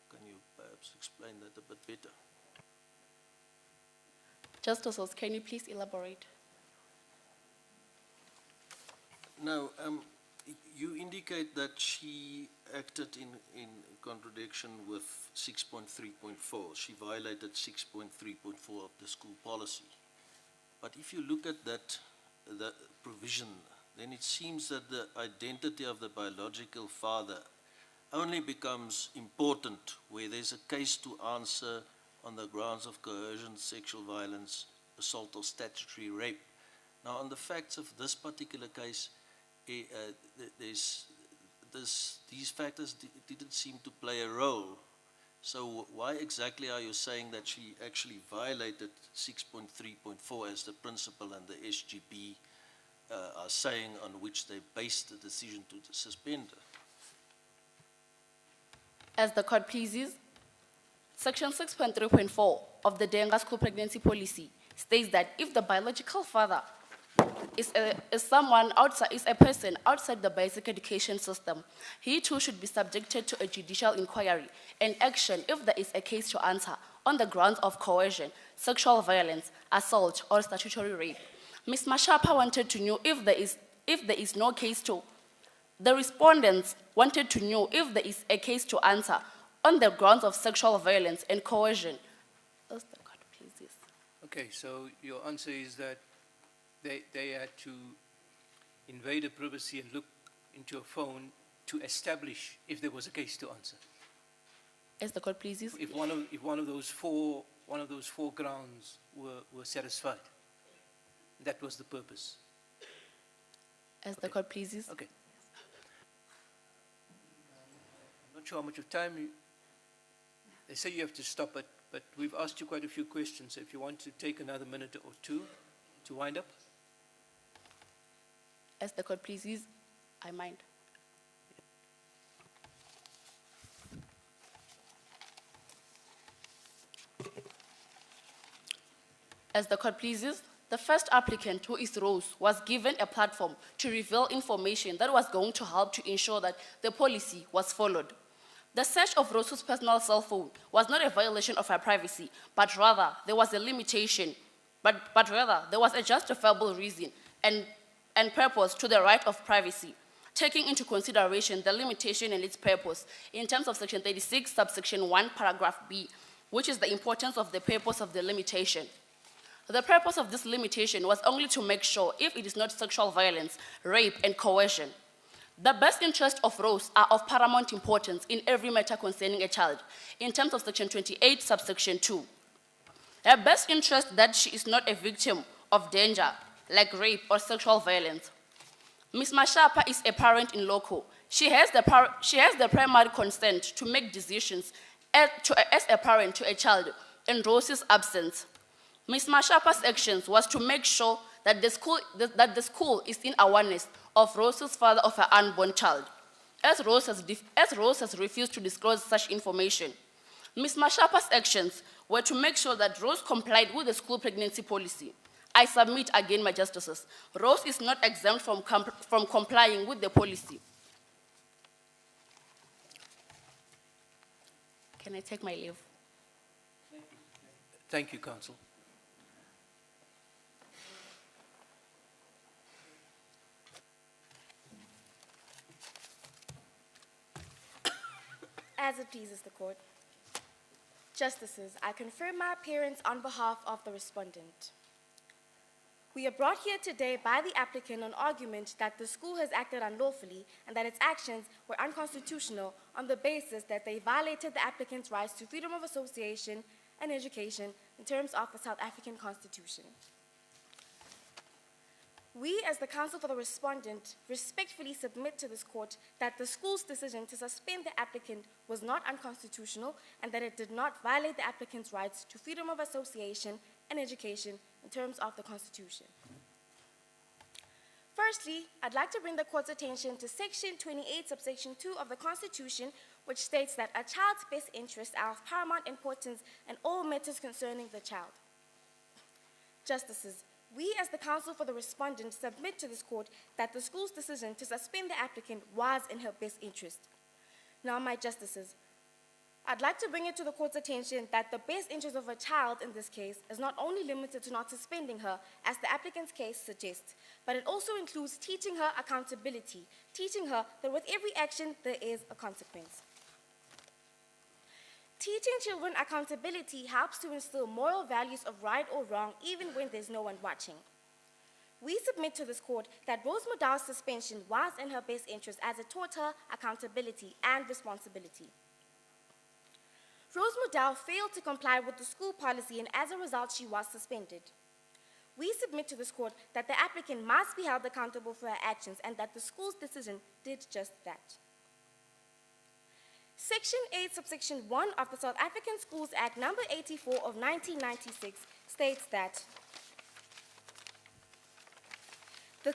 Can you perhaps explain that a bit better? Justices, can you please elaborate? No, you indicate that she acted in contradiction with 6.3.4. She violated 6.3.4 of the school policy. But if you look at that provision, then it seems that the identity of the biological father only becomes important where there's a case to answer on the grounds of coercion, sexual violence, assault or statutory rape. Now, on the facts of this particular case, these factors didn't seem to play a role. So why exactly are you saying that she actually violated 6.3.4 as the principal and the SGB are saying on which they based the decision to suspend her? As the court pleases, Section 6.3.4 of the Denga School Pregnancy Policy states that if the biological father is a person outside the basic education system, he too should be subjected to a judicial inquiry and action if there is a case to answer on the grounds of coercion, sexual violence, assault, or statutory rape. Ms. Mashapa wanted to know if there is no case to. The respondents wanted to know if there is a case to answer on the grounds of sexual violence and coercion. As the court pleases. Okay, so your answer is that they had to invade a privacy and look into a phone to establish if there was a case to answer. As the court pleases. If one of those four grounds were satisfied, that was the purpose. As the court pleases. Okay. I'm not sure how much of time they say you have to stop, but we've asked you quite a few questions. So if you want to take another minute or two to wind up. As the court pleases, I mind. As the court pleases, the first applicant, who is Rose, was given a platform to reveal information that was going to help to ensure that the policy was followed. The search of Rose's personal cell phone was not a violation of her privacy, but rather there was a limitation, but rather there was a justifiable reason and purpose to the right of privacy, taking into consideration the limitation and its purpose in terms of Section 36, Subsection 1, Paragraph B, which is the importance of the purpose of the limitation. The purpose of this limitation was only to make sure if it is not sexual violence, rape, and coercion. The best interests of Rose are of paramount importance in every matter concerning a child, in terms of Section 28, Subsection 2. Her best interest that she is not a victim of danger, like rape or sexual violence. Ms. Mashapa is a parent in loco. She has the primary consent to make decisions as a parent to a child in Rose's absence. Ms. Mashapa's actions was to make sure that the school is in awareness of Rose's father of her unborn child, as Rose has refused to disclose such information. Ms. Mashapa's actions were to make sure that Rose complied with the school pregnancy policy. I submit again, my justices, Rose is not exempt from complying with the policy. Can I take my leave? Thank you, counsel. As it pleases the court. Justices, I confirm my appearance on behalf of the respondent. We are brought here today by the applicant on argument that the school has acted unlawfully and that its actions were unconstitutional on the basis that they violated the applicant's rights to freedom of association and education in terms of the South African Constitution. We, as the counsel for the respondent, respectfully submit to this court that the school's decision to suspend the applicant was not unconstitutional and that it did not violate the applicant's rights to freedom of association and education in terms of the Constitution. Firstly, I'd like to bring the court's attention to Section 28, Subsection 2 of the Constitution, which states that a child's best interests are of paramount importance in all matters concerning the child. Justices, we as the counsel for the respondent submit to this court that the school's decision to suspend the applicant was in her best interest. Now, my justices, I'd like to bring it to the court's attention that the best interest of a child in this case is not only limited to not suspending her, as the applicant's case suggests, but it also includes teaching her accountability, teaching her that with every action there is a consequence. Teaching children accountability helps to instill moral values of right or wrong even when there's no one watching. We submit to this court that Rose Mudau's suspension was in her best interest as it taught her accountability and responsibility. Rose Mudau failed to comply with the school policy, and as a result, she was suspended. We submit to this court that the applicant must be held accountable for her actions and that the school's decision did just that. Section 8, Subsection 1 of the South African Schools Act number 84 of 1996 states that the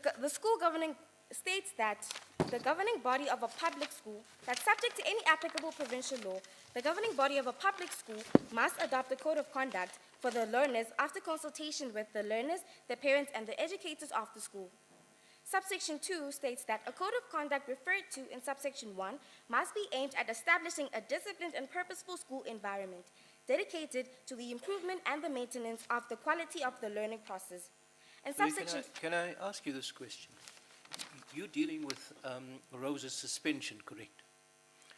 governing body of a public school, that's subject to any applicable provincial law, the governing body of a public school must adopt a code of conduct for the learners after consultation with the learners, the parents, and the educators of the school. Subsection 2 states that a code of conduct referred to in subsection 1 must be aimed at establishing a disciplined and purposeful school environment dedicated to the improvement and the maintenance of the quality of the learning process. And subsection... Can I ask you this question? You're dealing with Rose's suspension, correct?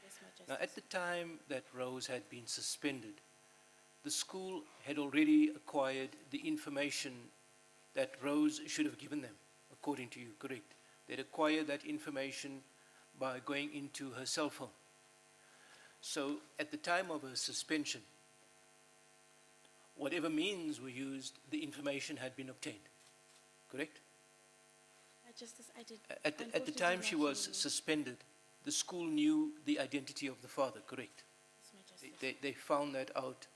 Yes, my justice. Now, at the time that Rose had been suspended, the school had already acquired the information that Rose should have given them, according to you, correct? They'd acquired that information by going into her cell phone. So, at the time of her suspension, whatever means were used, the information had been obtained, correct? Justice, I did. At the time she was suspended, the school knew the identity of the father, correct? They found that out.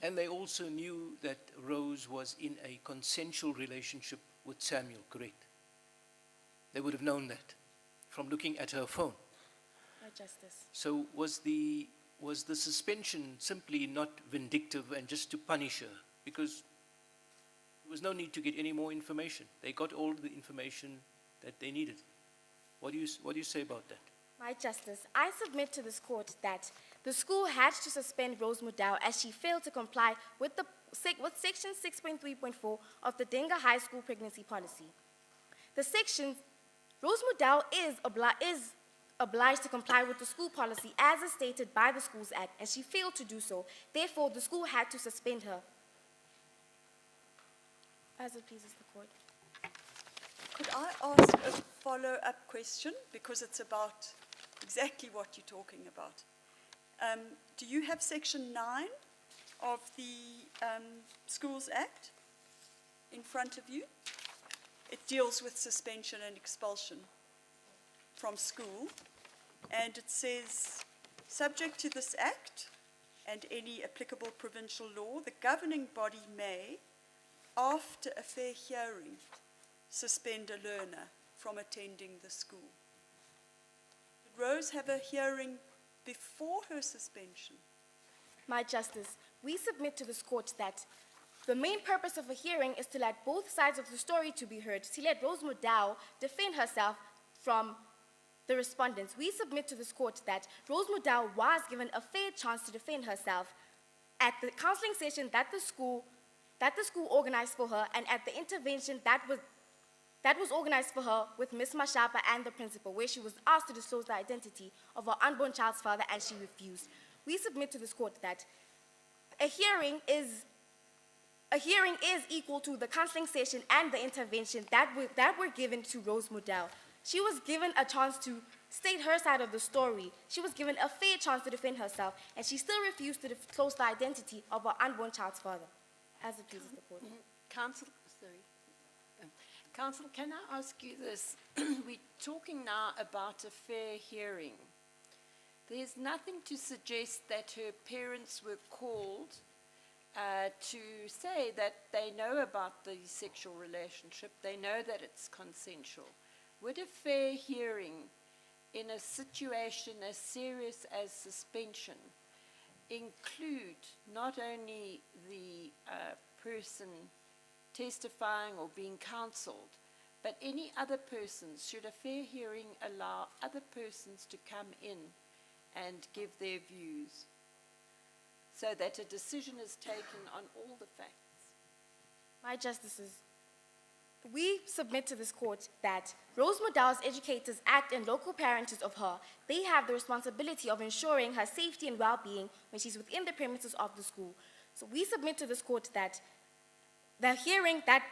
And they also knew that Rose was in a consensual relationship with Samuel, correct? They would have known that from looking at her phone. My justice. So was the suspension simply not vindictive and just to punish her? Because there was no need to get any more information. They got all the information that they needed. What do you say about that? My justice, I submit to this court that the school had to suspend Rose Mudau as she failed to comply with Section 6.3.4 of the Denga High School Pregnancy Policy. The section, Rose Mudau is obliged to comply with the school policy as is stated by the Schools Act, and she failed to do so. Therefore, the school had to suspend her. As it pleases the court. Could I ask a follow-up question, because it's about exactly what you're talking about? Do you have Section 9 of the Schools Act in front of you? It deals with suspension and expulsion from school, and it says, subject to this Act and any applicable provincial law, the governing body may, after a fair hearing, suspend a learner from attending the school. Did Rose have a hearing before her suspension? My justice, we submit to this court that the main purpose of a hearing is to let both sides of the story to be heard, to let Rose Mudau defend herself from the respondents. We submit to this court that Rose Mudau was given a fair chance to defend herself at the counseling session that the school organized for her, and at the intervention that was organized for her with Ms. Mashapa and the principal, where she was asked to disclose the identity of her unborn child's father, and she refused. We submit to this court that a hearing is equal to the counseling session and the intervention that were given to Rose Mudau. She was given a chance to state her side of the story. She was given a fair chance to defend herself, and she still refused to disclose the identity of her unborn child's father. As it pleases the court. Counsel, Counsel, can I ask you this? We're talking now about a fair hearing. There's nothing to suggest that her parents were called to say that they know about the sexual relationship, they know that it's consensual. Would a fair hearing in a situation as serious as suspension include not only the person testifying or being counseled, but any other persons? Should a fair hearing allow other persons to come in and give their views so that a decision is taken on all the facts? My Justices, we submit to this court that Rose Modell's Educators Act and local parents of her, they have the responsibility of ensuring her safety and well-being when she's within the premises of the school. So we submit to this court that the hearing, that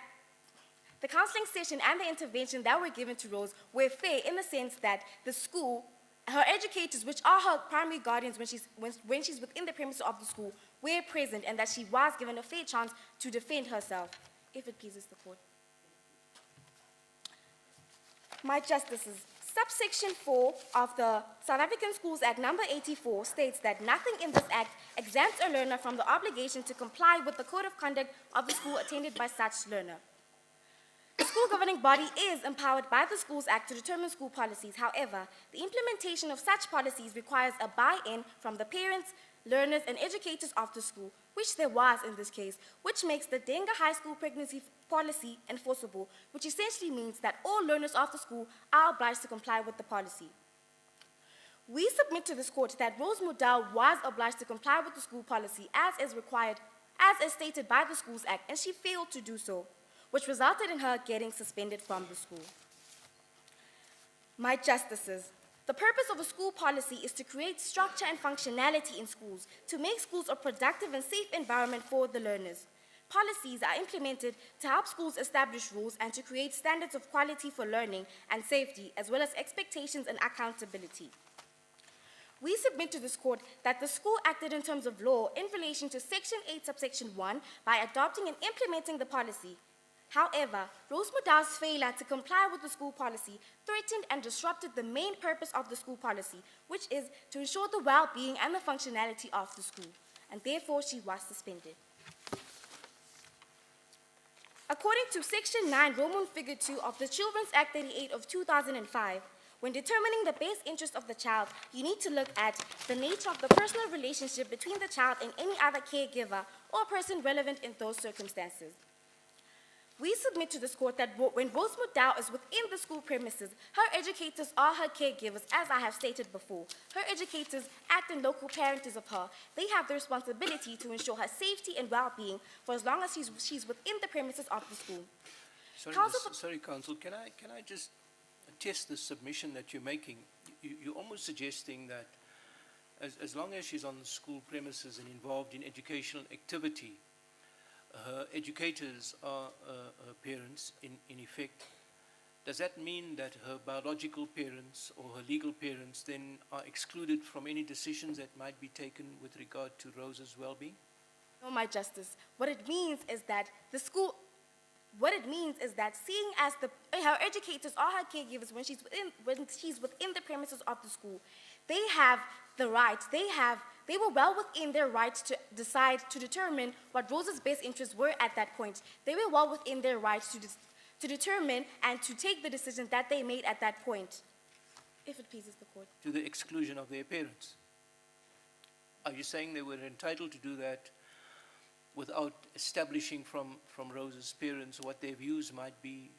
the counseling session and the intervention that were given to Rose were fair in the sense that the school, her educators, which are her primary guardians when she's within the premises of the school, were present and that she was given a fair chance to defend herself, if it pleases the court. My Justices, Subsection 4 of the South African Schools Act number 84 states that nothing in this act exempts a learner from the obligation to comply with the code of conduct of the school attended by such learner. The school governing body is empowered by the Schools Act to determine school policies. However, the implementation of such policies requires a buy-in from the parents, learners, and educators of the school, which there was in this case, which makes the Denga High School pregnancy policy enforceable, which essentially means that all learners of the school are obliged to comply with the policy. We submit to this court that Rose Modell was obliged to comply with the school policy as is required, as is stated by the Schools Act, and she failed to do so, which resulted in her getting suspended from the school. My Justices, the purpose of a school policy is to create structure and functionality in schools, to make schools a productive and safe environment for the learners. Policies are implemented to help schools establish rules and to create standards of quality for learning and safety, as well as expectations and accountability. We submit to this court that the school acted in terms of law in relation to Section 8, Subsection 1 by adopting and implementing the policy. However, Rose Modell's failure to comply with the school policy threatened and disrupted the main purpose of the school policy, which is to ensure the well-being and the functionality of the school, and therefore she was suspended. According to Section 9, Roman Figure 2 of the Children's Act 38 of 2005, when determining the best interest of the child, you need to look at the nature of the personal relationship between the child and any other caregiver or person relevant in those circumstances. We submit to this court that when Rose Modell is within the school premises, her educators are her caregivers, as I have stated before. Her educators act in local parenters of her. They have the responsibility to ensure her safety and well-being for as long as she's within the premises of the school. Sorry, Counsel, can I just test the submission that you're making? You're almost suggesting that as long as she's on the school premises and involved in educational activity, her educators are her parents, in effect. Does that mean that her biological parents or her legal parents then are excluded from any decisions that might be taken with regard to Rose's well-being? No, my Justice. What it means is that seeing as her educators are her caregivers when she's within the premises of the school, they have the right, they were well within their right to decide, to determine what Rose's best interests were at that point. They were well within their right to determine and to take the decision that they made at that point, if it pleases the court. To the exclusion of their parents? Are you saying they were entitled to do that without establishing from Rose's parents what their views might be?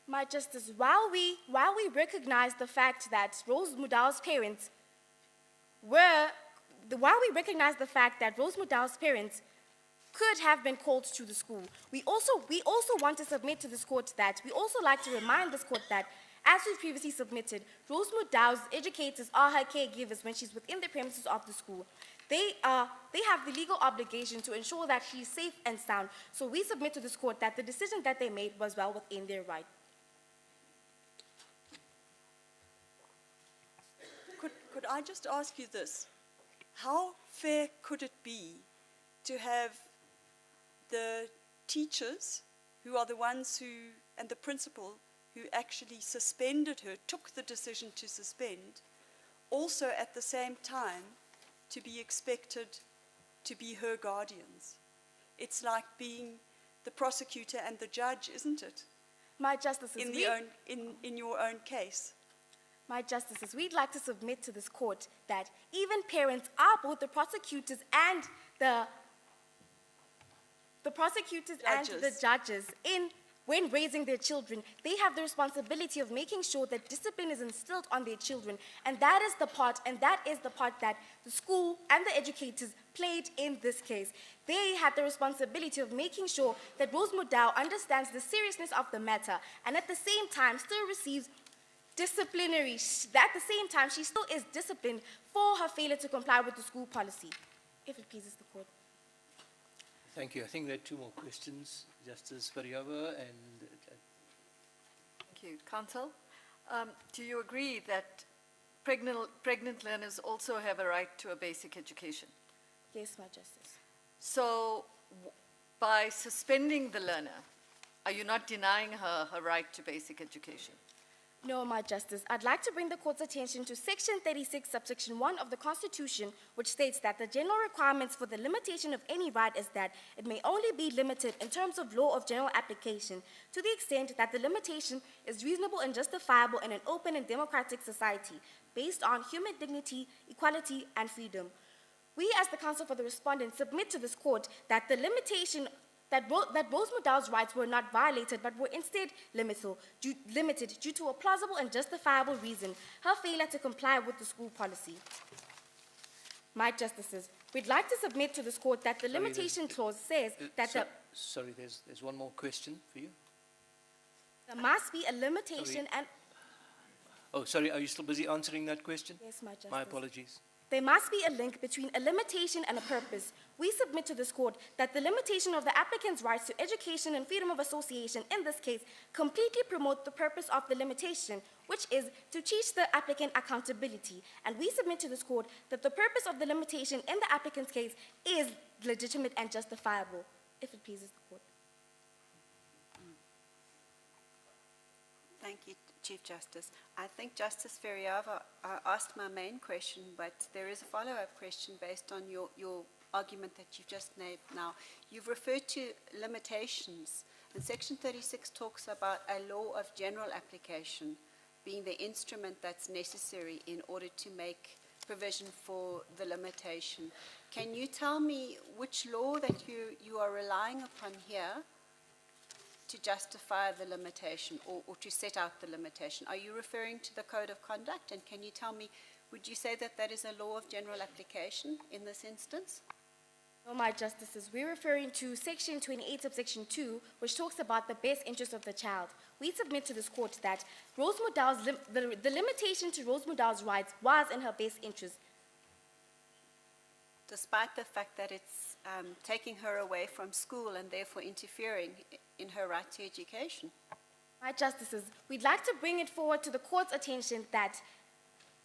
My Justice, while we recognize the fact that Rose Modell's parents could have been called to the school, we also want to submit to this court that we also like to remind this court that, as we previously submitted, Rose Modell's educators are her caregivers when she's within the premises of the school. They have the legal obligation to ensure that she's safe and sound. So we submit to this court that the decision that they made was well within their right. Could I just ask you this? How fair could it be to have the teachers, who are the ones and the principal who actually suspended her, took the decision to suspend, also at the same time to be expected to be her guardians. It's like being the prosecutor and the judge, isn't it? My Justices, In your own case. My Justices, we'd like to submit to this court that even parents are both the prosecutors and the judges when raising their children. They have the responsibility of making sure that discipline is instilled on their children, and that is the part that the school and the educators played in this case. They had the responsibility of making sure that Rose Mudau understands the seriousness of the matter, and at the same time still receives disciplinary, at the same time she still is disciplined for her failure to comply with the school policy. If it pleases the court. Thank you. I think there are two more questions. Justice Variava and... Thank you. Counsel, do you agree that pregnant learners also have a right to a basic education? Yes, my Justice. So, by suspending the learner, are you not denying her her right to basic education? No, my Justice. I'd like to bring the court's attention to Section 36, Subsection 1 of the Constitution, which states that the general requirements for the limitation of any right is that it may only be limited in terms of law of general application to the extent that the limitation is reasonable and justifiable in an open and democratic society based on human dignity, equality, and freedom. We, as the counsel for the respondent, submit to this court that the limitation that Rose Mudau's rights were not violated but were instead limited due to a plausible and justifiable reason, her failure to comply with the school policy. My Justices, we'd like to submit to this court that the limitation clause says that Sorry, there's one more question for you. There must be a limitation and... Oh, sorry, are you still busy answering that question? Yes, my Justice. My apologies. There must be a link between a limitation and a purpose. We submit to this court that the limitation of the applicant's rights to education and freedom of association in this case completely promote the purpose of the limitation, which is to teach the applicant accountability. And we submit to this court that the purpose of the limitation in the applicant's case is legitimate and justifiable, if it pleases the court. Thank you, Chief Justice. I think Justice Variava asked my main question, but there is a follow-up question based on your argument that you've just made now. You've referred to limitations, and Section 36 talks about a law of general application being the instrument that's necessary in order to make provision for the limitation. Can you tell me which law that you are relying upon here to justify the limitation or to set out the limitation? Are you referring to the Code of Conduct? And can you tell me, would you say that that is a law of general application in this instance? No, my Justices, we're referring to Section 28, Subsection 2, which talks about the best interest of the child. We submit to this court that Rose Mudau's the limitation to Rose Mudau's rights was in her best interest. Despite the fact that it's taking her away from school and therefore interfering in her right to education. My Justices, we'd like to bring it forward to the court's attention that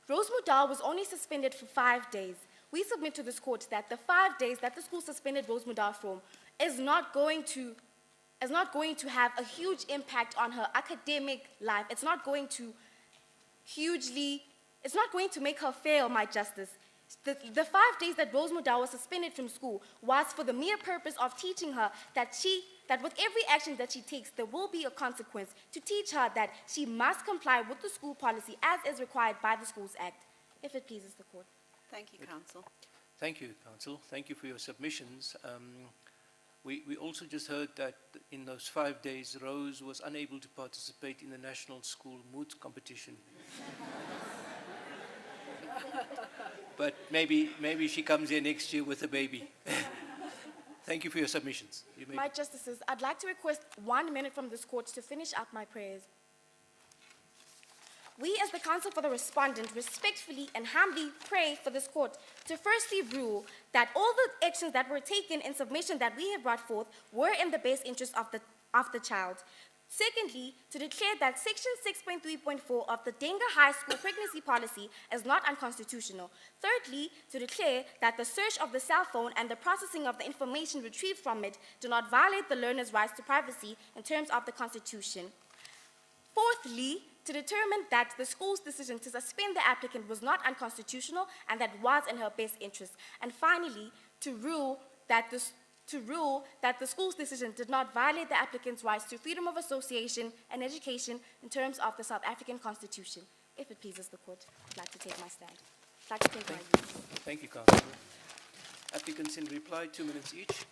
Rose Mudau was only suspended for 5 days. We submit to this court that the 5 days that the school suspended Rose Mudau from is not going to have a huge impact on her academic life. It's not going to make her fail, my Justice. The 5 days that Rose Mudau was suspended from school was for the mere purpose of teaching her that with every action that she takes, there will be a consequence, to teach her that she must comply with the school policy as is required by the Schools Act, if it pleases the court. Thank you, Counsel. Thank you, Counsel. Thank you for your submissions. We also just heard that in those 5 days, Rose was unable to participate in the National School Moot competition. But maybe she comes here next year with a baby. Thank you for your submissions. You may My Justices, I'd like to request 1 minute from this court to finish up my prayers. We, as the counsel for the respondent, respectfully and humbly pray for this court to firstly rule that all the actions that were taken in submission that we have brought forth were in the best interest of the child. Secondly, to declare that Section 6.3.4 of the Denga High School Pregnancy Policy is not unconstitutional. Thirdly, to declare that the search of the cell phone and the processing of the information retrieved from it do not violate the learner's rights to privacy in terms of the Constitution. Fourthly, to determine that the school's decision to suspend the applicant was not unconstitutional and that was in her best interest. And finally, to rule that the school's decision did not violate the applicant's rights to freedom of association and education in terms of the South African Constitution. If it pleases the court, I'd like to take my stand. I'd like to take my views. Thank you, Councillor. Applicants in reply, 2 minutes each.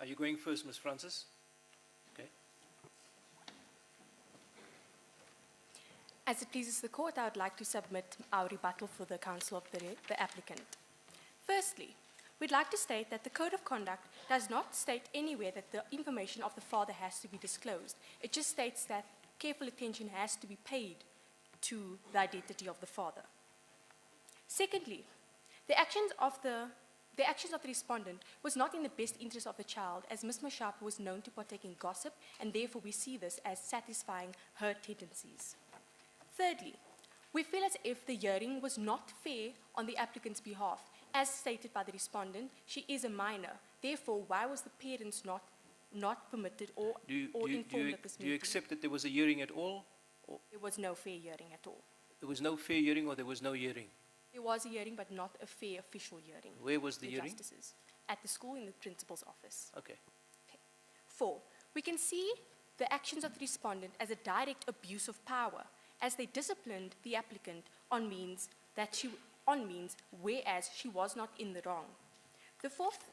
Are you going first, Ms. Francis? Okay. As it pleases the court, I would like to submit our rebuttal for the counsel of the applicant. Firstly, we'd like to state that the Code of Conduct does not state anywhere that the information of the father has to be disclosed. It just states that careful attention has to be paid to the identity of the father. Secondly, the actions of the respondent was not in the best interest of the child, as Ms. Mashapa was known to partake in gossip, and therefore we see this as satisfying her tendencies. Thirdly, we feel as if the hearing was not fair on the applicant's behalf. As stated by the respondent, she is a minor. Therefore, why was the parents not permitted or informed of this meeting? Do you accept that there was a hearing at all? Or There was no fair hearing at all. there was no fair hearing or there was no hearing? There was a hearing, but not a fair official hearing. Where was the hearing? Justices. At the school in the principal's office. Okay. 4, we can see the actions of the respondent as a direct abuse of power, as they disciplined the applicant on means whereas she was not in the wrong. The fifth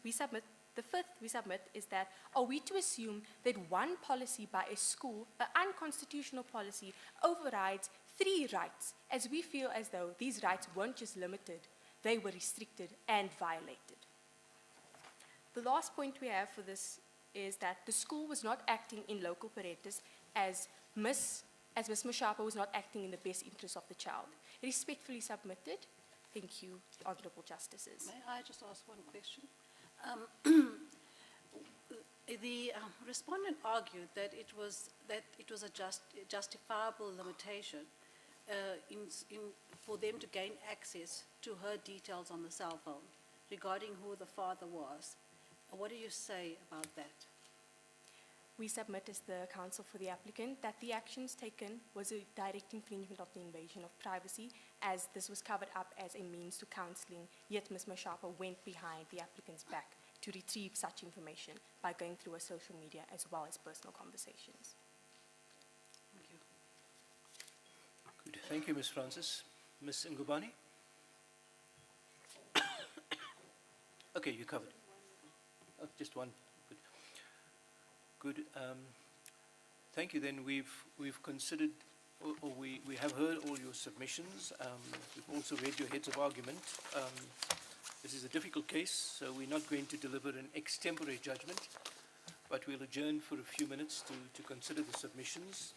we submit is that, are we to assume that one policy by a school, an unconstitutional policy, overrides 3 rights, as we feel as though these rights weren't just limited, they were restricted and violated. The last point we have for this is that the school was not acting in local parentis as Ms. Mashapa was not acting in the best interest of the child. Respectfully submitted. Thank you, Honourable Justices. May I just ask one question? The respondent argued that it was a justifiable limitation for them to gain access to her details on the cell phone regarding who the father was. What do you say about that? We submit as the counsel for the applicant that the actions taken was a direct infringement of the invasion of privacy, as this was covered up as a means to counselling, yet Ms. Mashapa went behind the applicant's back to retrieve such information by going through her social media as well as personal conversations. Thank you. Good. Thank you, Ms. Francis. Ms. Ngubane? Okay, you covered. Oh, just one. Good. Good. Thank you. Then we've considered, or we have heard all your submissions. We've also read your heads of argument. This is a difficult case, so we're not going to deliver an extempore judgment, but we'll adjourn for a few minutes to consider the submissions.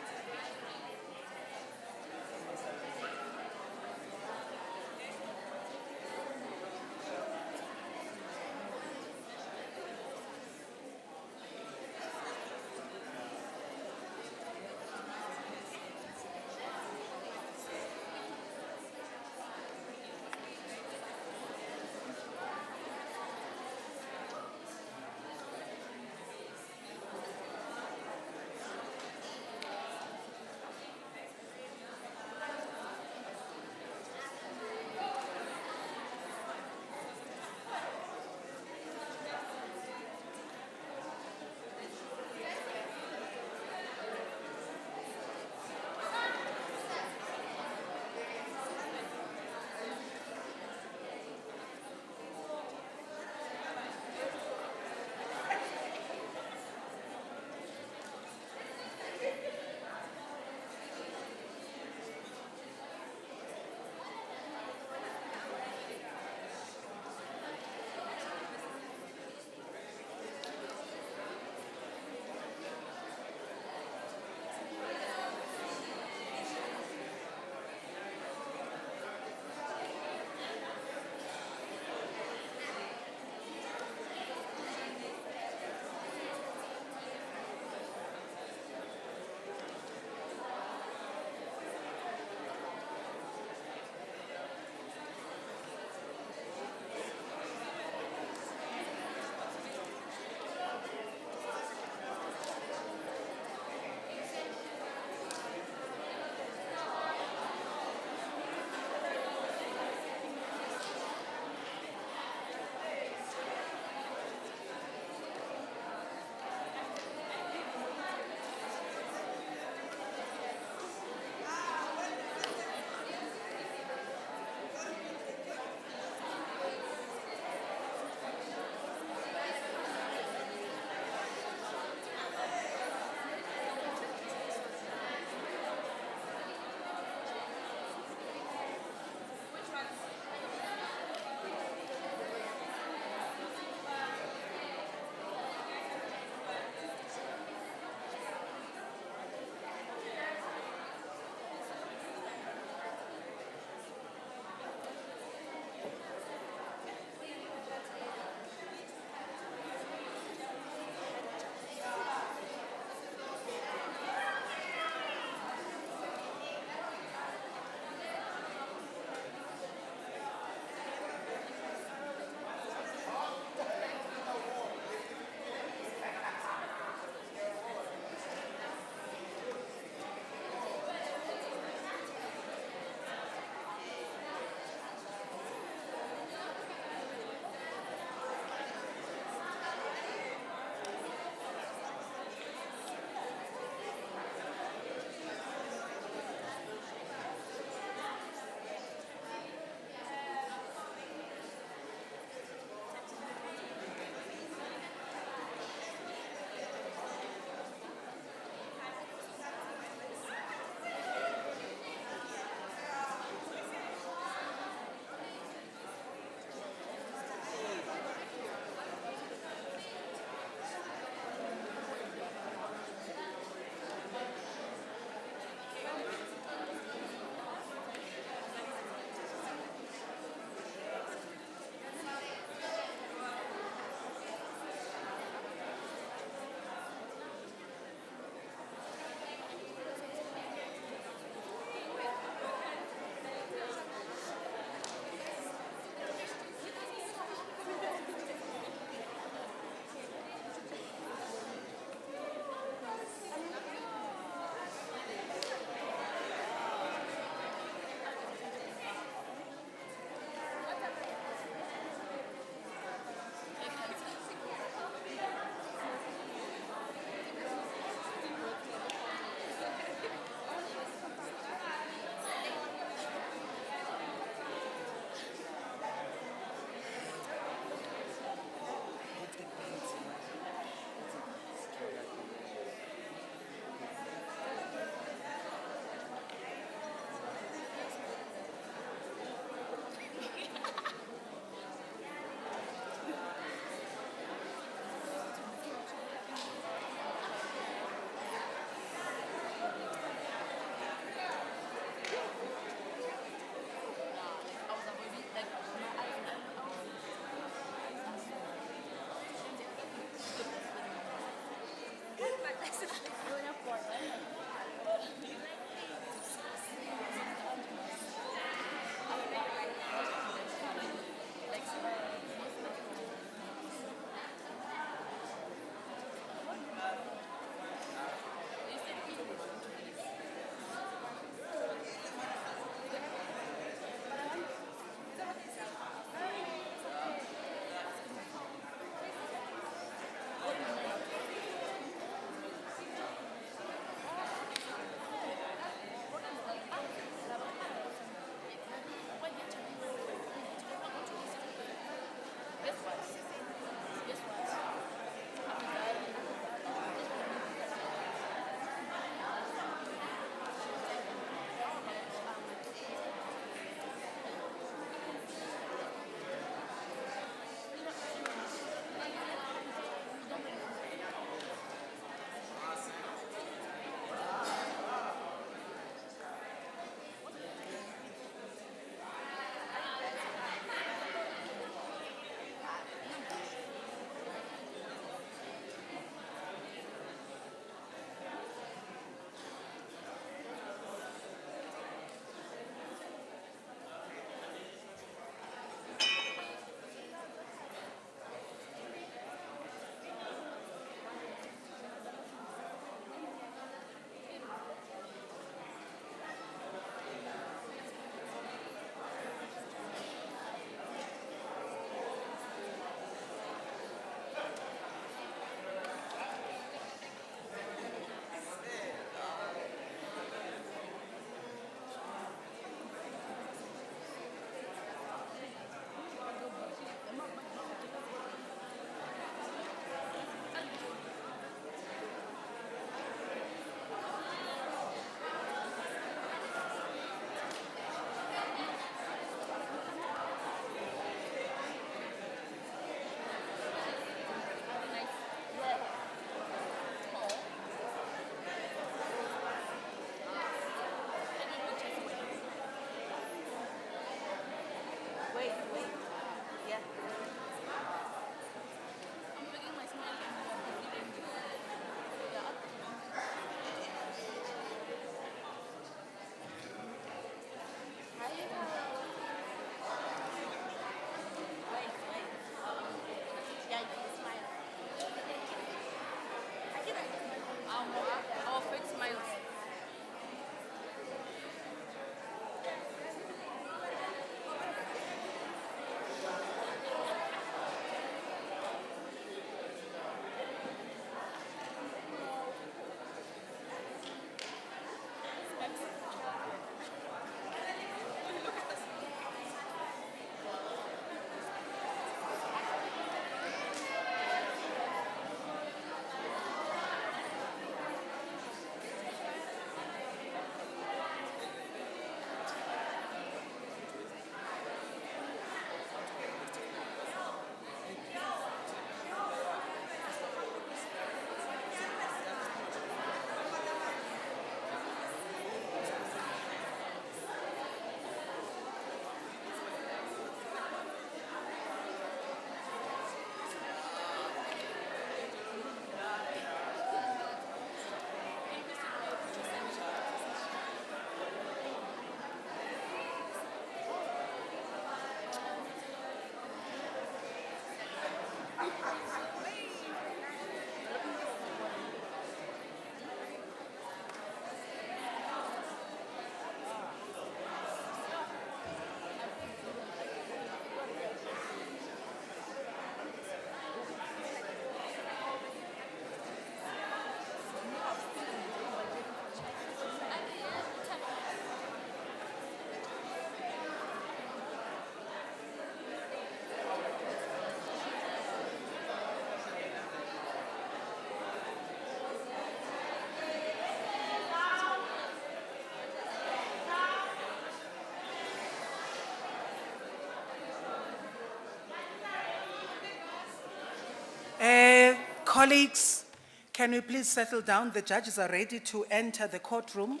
Colleagues, can we please settle down? The judges are ready to enter the courtroom.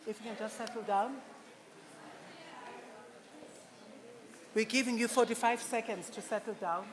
If you can just settle down. We're giving you 45 seconds to settle down.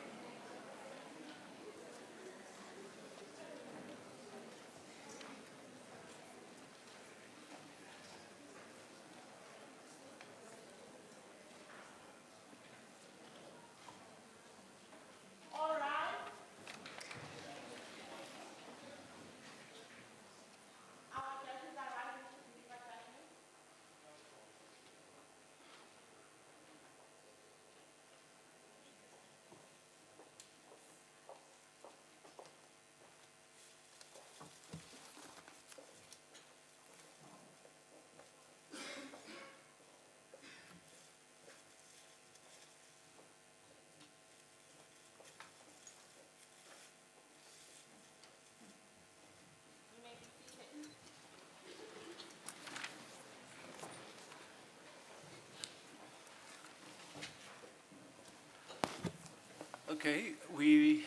Okay, we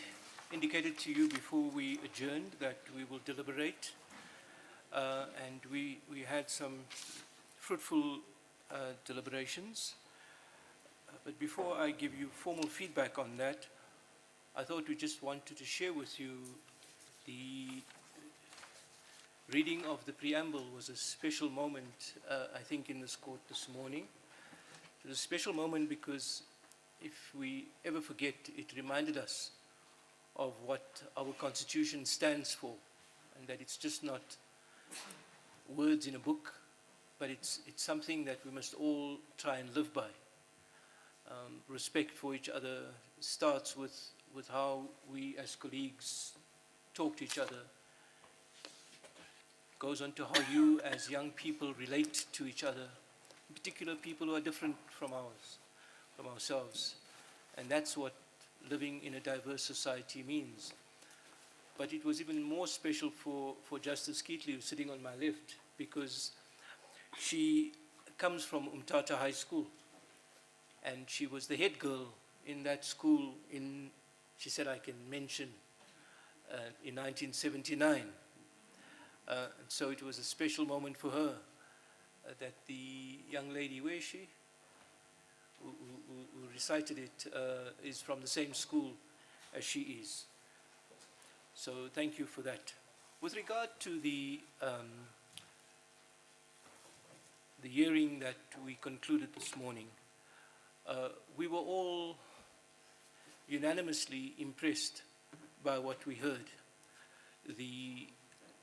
indicated to you before we adjourned that we will deliberate, and we had some fruitful deliberations. But before I give you formal feedback on that, I thought we just wanted to share with you the reading of the preamble was a special moment, I think, in this court this morning. It was a special moment because if we ever forget, it reminded us of what our Constitution stands for, and that it's just not words in a book, but it's something that we must all try and live by. Respect for each other starts with how we as colleagues talk to each other, goes on to how you as young people relate to each other, in particular people who are different from ourselves. And that's what living in a diverse society means. But it was even more special for Justice Keatley, who's sitting on my left, because she comes from Umtata High School, and she was the head girl in that school in, she said I can mention, in 1979. And so it was a special moment for her that the young lady, where is she? Who recited it is from the same school as she is. So thank you for that. With regard to the hearing that we concluded this morning, we were all unanimously impressed by what we heard. The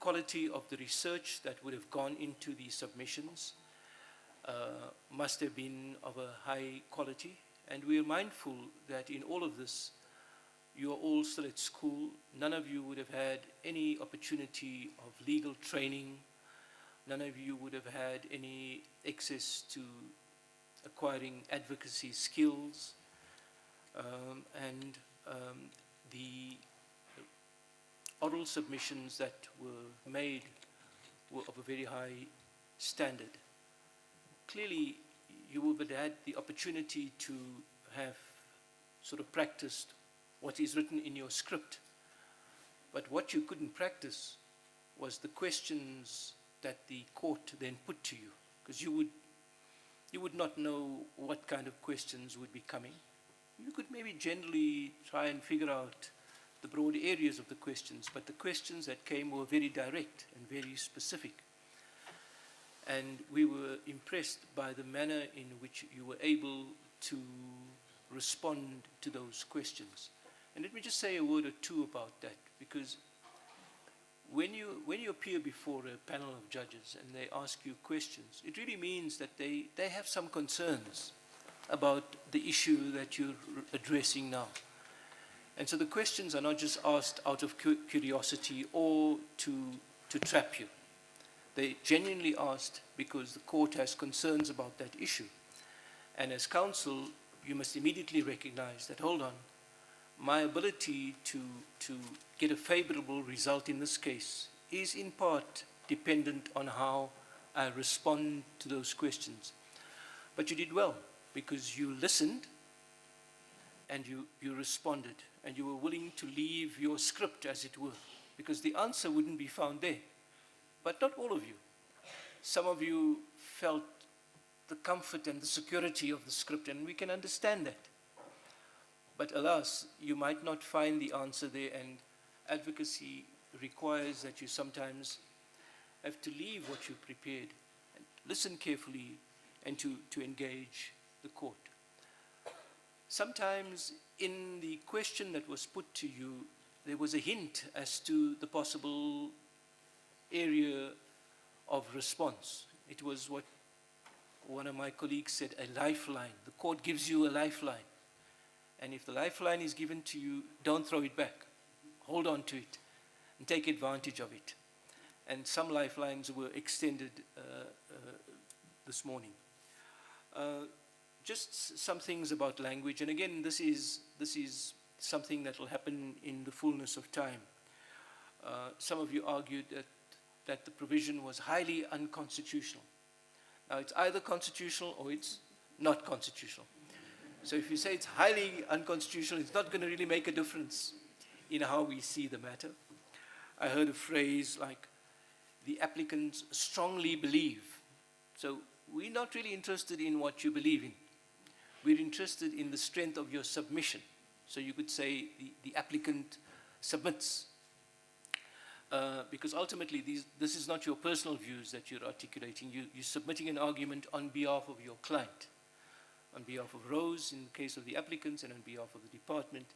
quality of the research that would have gone into the submissions must have been of a high quality, and we are mindful that in all of this, you are all still at school. None of you would have had any opportunity of legal training. None of you would have had any access to acquiring advocacy skills, and the oral submissions that were made were of a very high standard. Clearly, you would have had the opportunity to have sort of practiced what is written in your script. But what you couldn't practice was the questions that the court then put to you, because you would not know what kind of questions would be coming. You could maybe generally try and figure out the broad areas of the questions, but the questions that came were very direct and very specific. And we were impressed by the manner in which you were able to respond to those questions. And let me just say a word or two about that, because when you appear before a panel of judges and they ask you questions, it really means that they have some concerns about the issue that you're addressing now. And so the questions are not just asked out of curiosity or to trap you. They genuinely asked because the court has concerns about that issue. And as counsel, you must immediately recognize that, hold on, my ability to get a favorable result in this case is in part dependent on how I respond to those questions. But you did well, because you listened and you responded, and you were willing to leave your script, as it were, because the answer wouldn't be found there. But not all of you. Some of you felt the comfort and the security of the script, and we can understand that. But alas, you might not find the answer there, and advocacy requires that you sometimes have to leave what you've prepared and listen carefully and to engage the court. Sometimes in the question that was put to you, there was a hint as to the possible area of response. It was what one of my colleagues said, a lifeline. The court gives you a lifeline. And if the lifeline is given to you, don't throw it back. Hold on to it and take advantage of it. And some lifelines were extended this morning. Just some things about language. And again, this is something that will happen in the fullness of time. Some of you argued that the provision was highly unconstitutional. Now, it's either constitutional or it's not constitutional. So if you say it's highly unconstitutional, it's not going to really make a difference in how we see the matter. I heard a phrase like, the applicants strongly believe. So we're not really interested in what you believe in. We're interested in the strength of your submission. So you could say the applicant submits. Because ultimately, this is not your personal views that you're articulating. You're submitting an argument on behalf of your client, on behalf of Rose in the case of the applicants, and on behalf of the department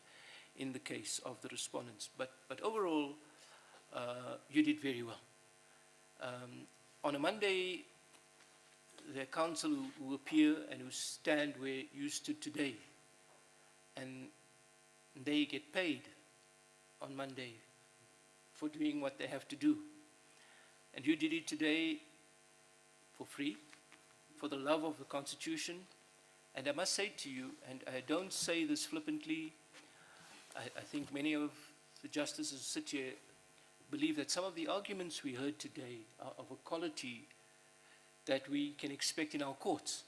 in the case of the respondents. But overall, you did very well. On a Monday, the council who appear and who stand where you stood today, and they get paid on Monday for doing what they have to do. And you did it today for free, for the love of the Constitution. And I must say to you, and I don't say this flippantly, I think many of the justices who sit here believe that some of the arguments we heard today are of a quality that we can expect in our courts.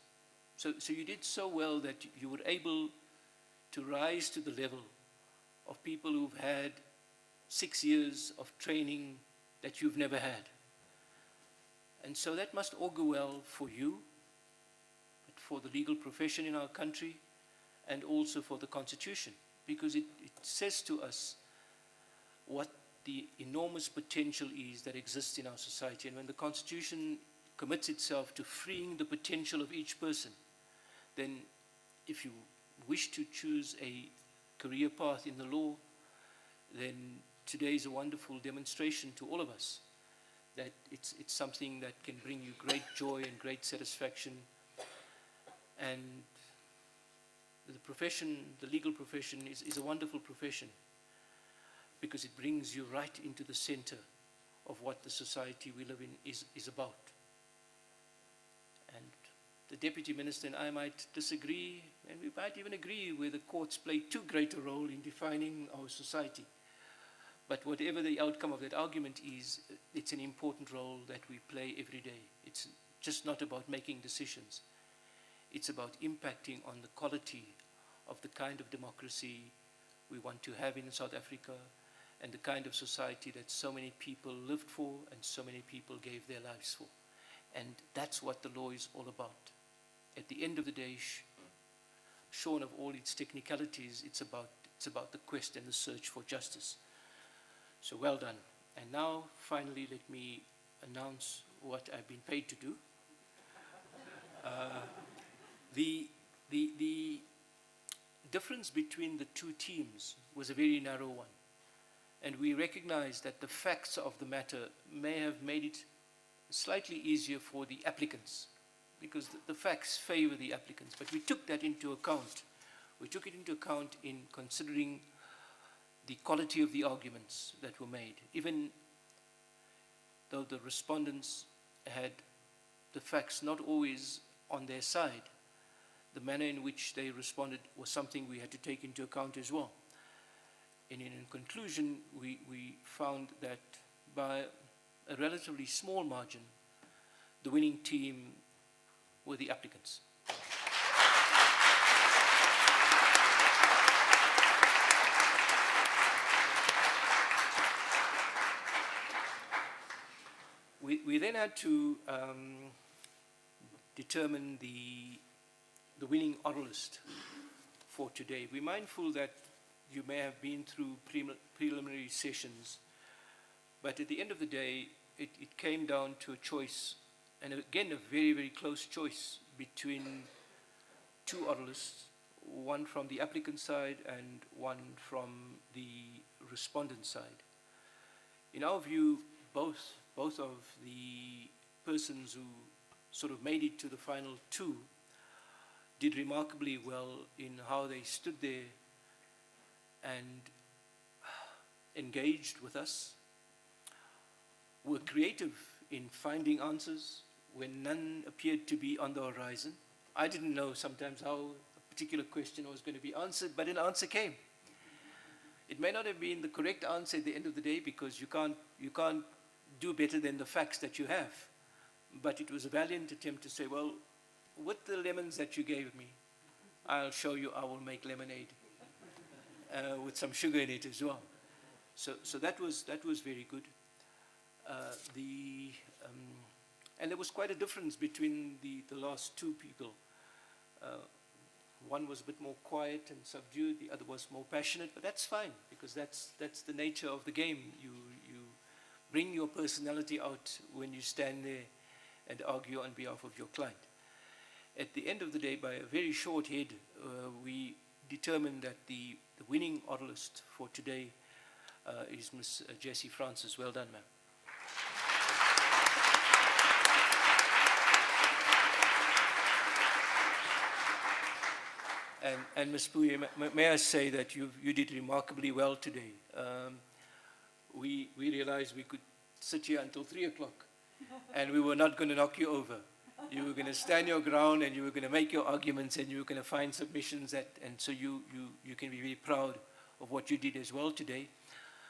So you did so well that you were able to rise to the level of people who've had 6 years of training that you've never had. And so that must augur well for you, but for the legal profession in our country, and also for the Constitution, because it says to us what the enormous potential is that exists in our society. And when the Constitution commits itself to freeing the potential of each person, then if you wish to choose a career path in the law, then today is a wonderful demonstration to all of us that it's something that can bring you great joy and great satisfaction. And the profession, the legal profession, is a wonderful profession because it brings you right into the center of what the society we live in is about. And the Deputy Minister and I might disagree, and we might even agree where the courts play too great a role in defining our society. But whatever the outcome of that argument is, it's an important role that we play every day. It's just not about making decisions. It's about impacting on the quality of the kind of democracy we want to have in South Africa, and the kind of society that so many people lived for and so many people gave their lives for. And that's what the law is all about. At the end of the day, shorn of all its technicalities, it's about the quest and the search for justice. So well done. And now, finally, let me announce what I've been paid to do. The difference between the two teams was a very narrow one. And we recognize that the facts of the matter may have made it slightly easier for the applicants, because the facts favor the applicants. But we took that into account. We took it into account in considering the quality of the arguments that were made. Even though the respondents had the facts not always on their side, the manner in which they responded was something we had to take into account as well. And in conclusion, we found that by a relatively small margin, the winning team were the applicants. we then had to determine the winning oralist for today. We're mindful that you may have been through preliminary sessions, but at the end of the day, it came down to a choice, and again, a very, very close choice between two oralists, one from the applicant side and one from the respondent side. In our view, both of the persons who sort of made it to the final two did remarkably well in how they stood there and engaged with us, were creative in finding answers when none appeared to be on the horizon. I didn't know sometimes how a particular question was going to be answered, but an answer came. It may not have been the correct answer at the end of the day because you can't do better than the facts that you have. But it was a valiant attempt to say, well, with the lemons that you gave me, I'll show you I will make lemonade with some sugar in it as well. So that was very good. And there was quite a difference between the last two people. One was a bit more quiet and subdued, the other was more passionate, but that's fine, because that's the nature of the game. You bring your personality out when you stand there and argue on behalf of your client. At the end of the day, by a very short head, we determined that the winning oralist for today is Ms. Jessie Francis. Well done, ma'am. And Ms. Puye, may I say that you did remarkably well today. We realized we could sit here until 3 o'clock, and we were not going to knock you over. You were going to stand your ground, and you were going to make your arguments, and you were going to find submissions and so you can be very proud of what you did as well today,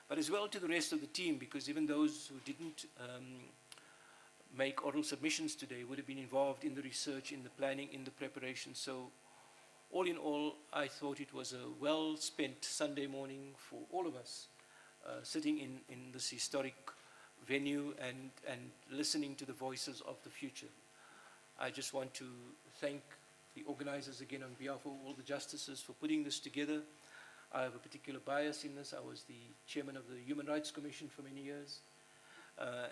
but as well to the rest of the team, because even those who didn't make oral submissions today would have been involved in the research, in the planning, in the preparation. So all in all, I thought it was a well-spent Sunday morning for all of us, sitting in this historic venue and listening to the voices of the future. I just want to thank the organizers again on behalf of all the justices for putting this together. I have a particular bias in this. I was the chairman of the Human Rights Commission for many years, I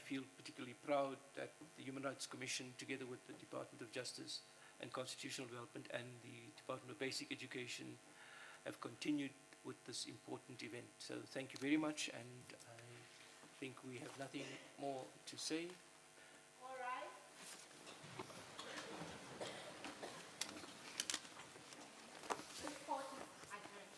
feel particularly proud that the Human Rights Commission, together with the Department of Justice and Constitutional Development and the Department of Basic Education, have continued with this important event. So thank you very much, and I think we have nothing more to say. All right. This court is adjourned.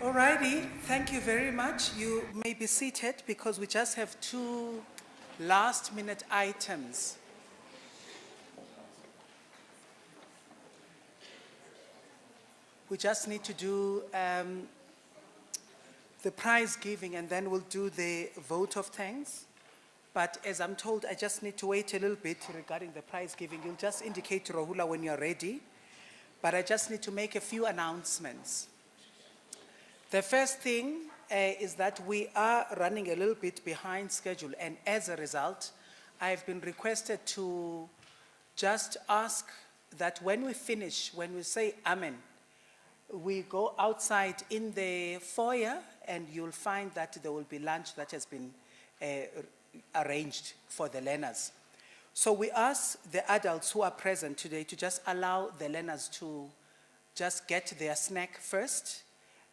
All righty, thank you very much. You may be seated because we just have 2 last-minute items. We just need to do the prize giving, and then we'll do the vote of thanks. But as I'm told, I just need to wait a little bit regarding the prize giving. You'll just indicate to Rahula when you're ready. But I just need to make a few announcements. The first thing is that we are running a little bit behind schedule, and as a result, I've been requested to just ask that when we finish, when we say Amen, we go outside in the foyer, and you'll find that there will be lunch that has been arranged for the learners. So we ask the adults who are present today to just allow the learners to just get their snack first,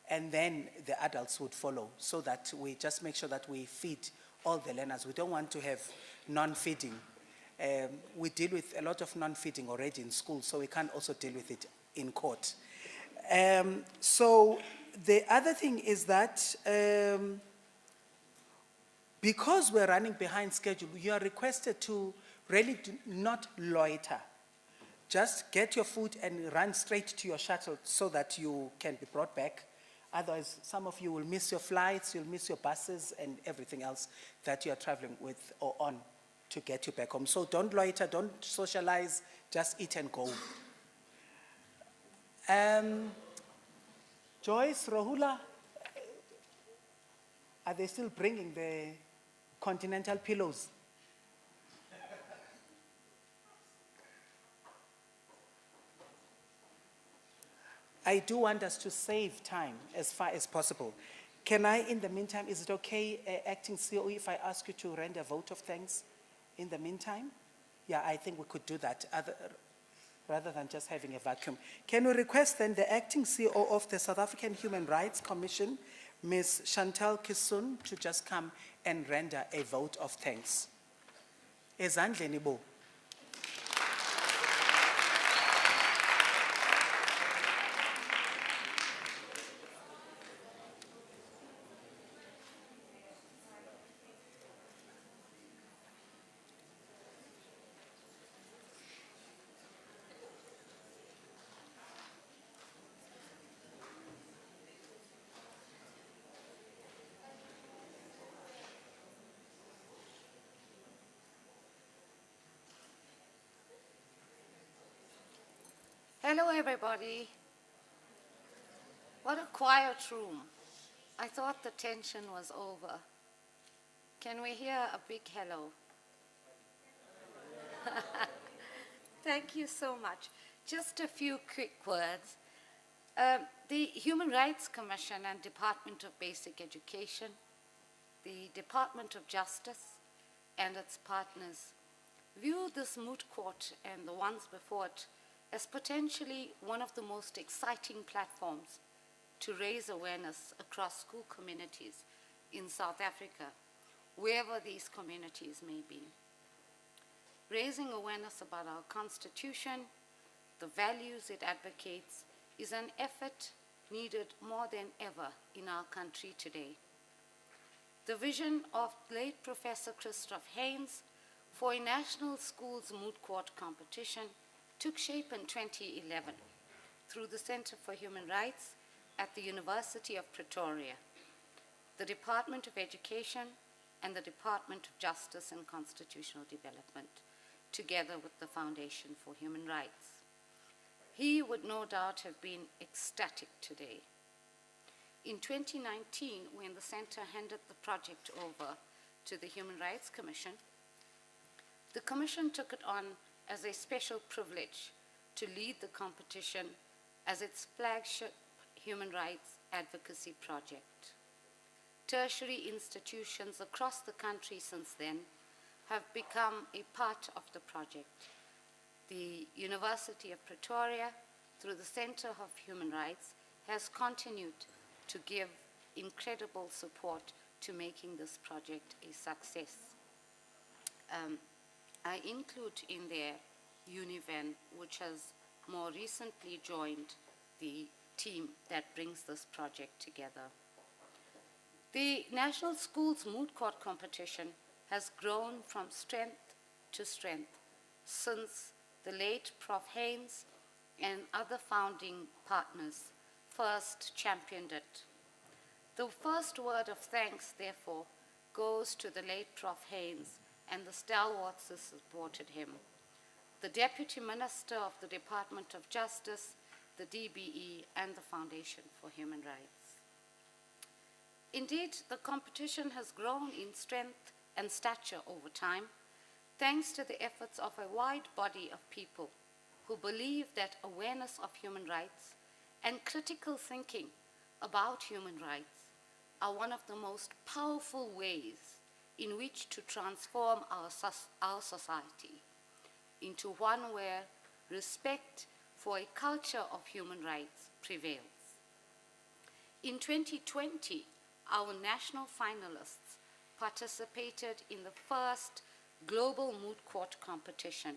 and then the adults would follow, so that we just make sure that we feed all the learners. We don't want to have non-feeding. We deal with a lot of non-feeding already in school, so we can't also deal with it in court. So the other thing is that because we're running behind schedule, you are requested to really not loiter. Just get your food and run straight to your shuttle so that you can be brought back Otherwise, some of you will miss your flights, you'll miss your buses and everything else that you're traveling with or on to get you back home. So don't loiter, don't socialize, just eat and go. Joyce, Rohula, are they still bringing the continental pillows? I do want us to save time as far as possible. Can I, in the meantime, is it okay, Acting CEO, if I ask you to render a vote of thanks in the meantime? Yeah, I think we could do that rather than just having a vacuum. Can we request then the Acting CEO of the South African Human Rights Commission, Ms. Chantal Kisun, to just come and render a vote of thanks? Ezandleni bo. Hello, everybody. What a quiet room. I thought the tension was over. Can we hear a big hello? Thank you so much. Just a few quick words. The Human Rights Commission and Department of Basic Education, the Department of Justice, and its partners view this moot court and the ones before it as potentially one of the most exciting platforms to raise awareness across school communities in South Africa, wherever these communities may be. Raising awareness about our Constitution, the values it advocates, is an effort needed more than ever in our country today. The vision of late Professor Christoph Haynes for a national schools moot court competition took shape in 2011 through the Center for Human Rights at the University of Pretoria, the Department of Education, and the Department of Justice and Constitutional Development, together with the Foundation for Human Rights. He would no doubt have been ecstatic today. In 2019, when the Center handed the project over to the Human Rights Commission, the Commission took it on as a special privilege to lead the competition as its flagship human rights advocacy project. Tertiary institutions across the country since then have become a part of the project. The University of Pretoria, through the Center of Human Rights, has continued to give incredible support to making this project a success. I include in there Univen, which has more recently joined the team that brings this project together. The National Schools Moot Court competition has grown from strength to strength since the late Prof. Haynes and other founding partners first championed it. The first word of thanks, therefore, goes to the late Prof. Haynes and the stalwarts who supported him, the Deputy Minister of the Department of Justice, the DBE, and the Foundation for Human Rights. Indeed, the competition has grown in strength and stature over time, thanks to the efforts of a wide body of people who believe that awareness of human rights and critical thinking about human rights are one of the most powerful ways in which to transform our society into one where respect for a culture of human rights prevails. In 2020, our national finalists participated in the first global moot court competition,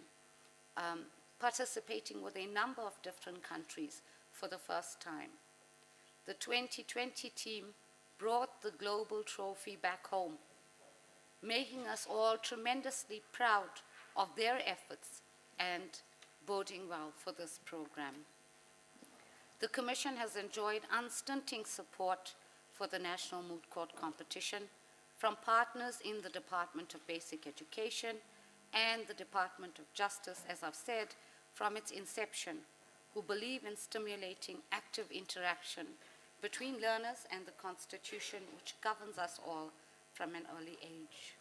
participating with a number of different countries for the first time. The 2020 team brought the global trophy back home, making us all tremendously proud of their efforts and boding well for this program. The Commission has enjoyed unstinting support for the National Moot Court competition from partners in the Department of Basic Education and the Department of Justice, as I've said, from its inception, who believe in stimulating active interaction between learners and the Constitution, which governs us all from an early age.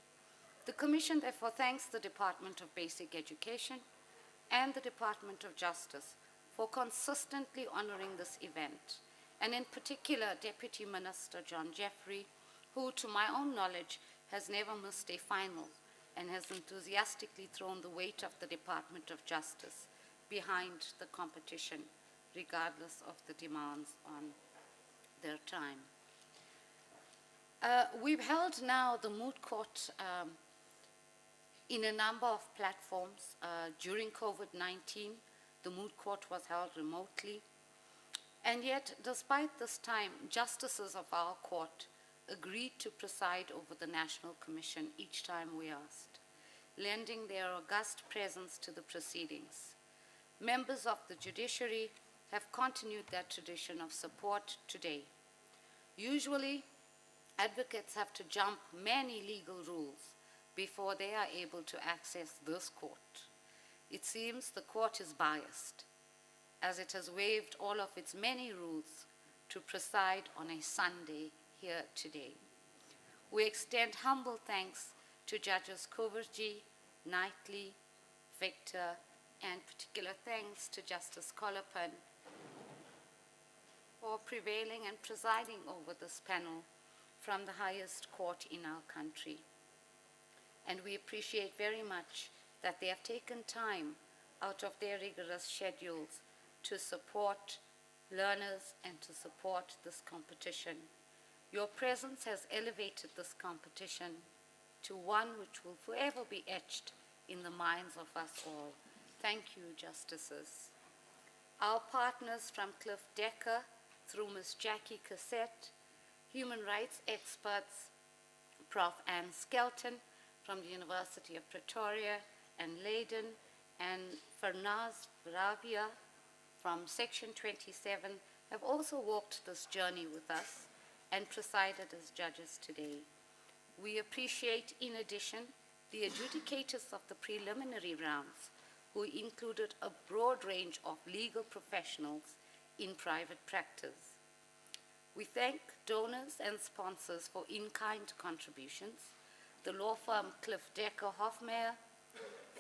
The Commission therefore thanks the Department of Basic Education and the Department of Justice for consistently honoring this event, and in particular Deputy Minister John Jeffrey, who to my own knowledge has never missed a final and has enthusiastically thrown the weight of the Department of Justice behind the competition, regardless of the demands on their time. We've held now the Moot Court in a number of platforms. During COVID-19, the Moot Court was held remotely. And yet, despite this time, justices of our court agreed to preside over the National Commission each time we asked, lending their august presence to the proceedings. Members of the judiciary have continued that tradition of support today. Usually, advocates have to jump many legal rules before they are able to access this court. It seems the court is biased, as it has waived all of its many rules to preside on a Sunday here today. We extend humble thanks to Judges Koverji, Knightley, Victor, and particular thanks to Justice Colopin for prevailing and presiding over this panel from the highest court in our country. And we appreciate very much that they have taken time out of their rigorous schedules to support learners and to support this competition. Your presence has elevated this competition to one which will forever be etched in the minds of us all. Thank you, Justices. Our partners from Cliff Decker through Ms. Jackie Cassette, human rights experts, Prof. Anne Skelton from the University of Pretoria and Leiden, and Farnaz Bravia from Section 27 have also walked this journey with us and presided as judges today. We appreciate, in addition, the adjudicators of the preliminary rounds, who included a broad range of legal professionals in private practice. We thank donors and sponsors for in-kind contributions, the law firm Cliff Decker Hofmeyr,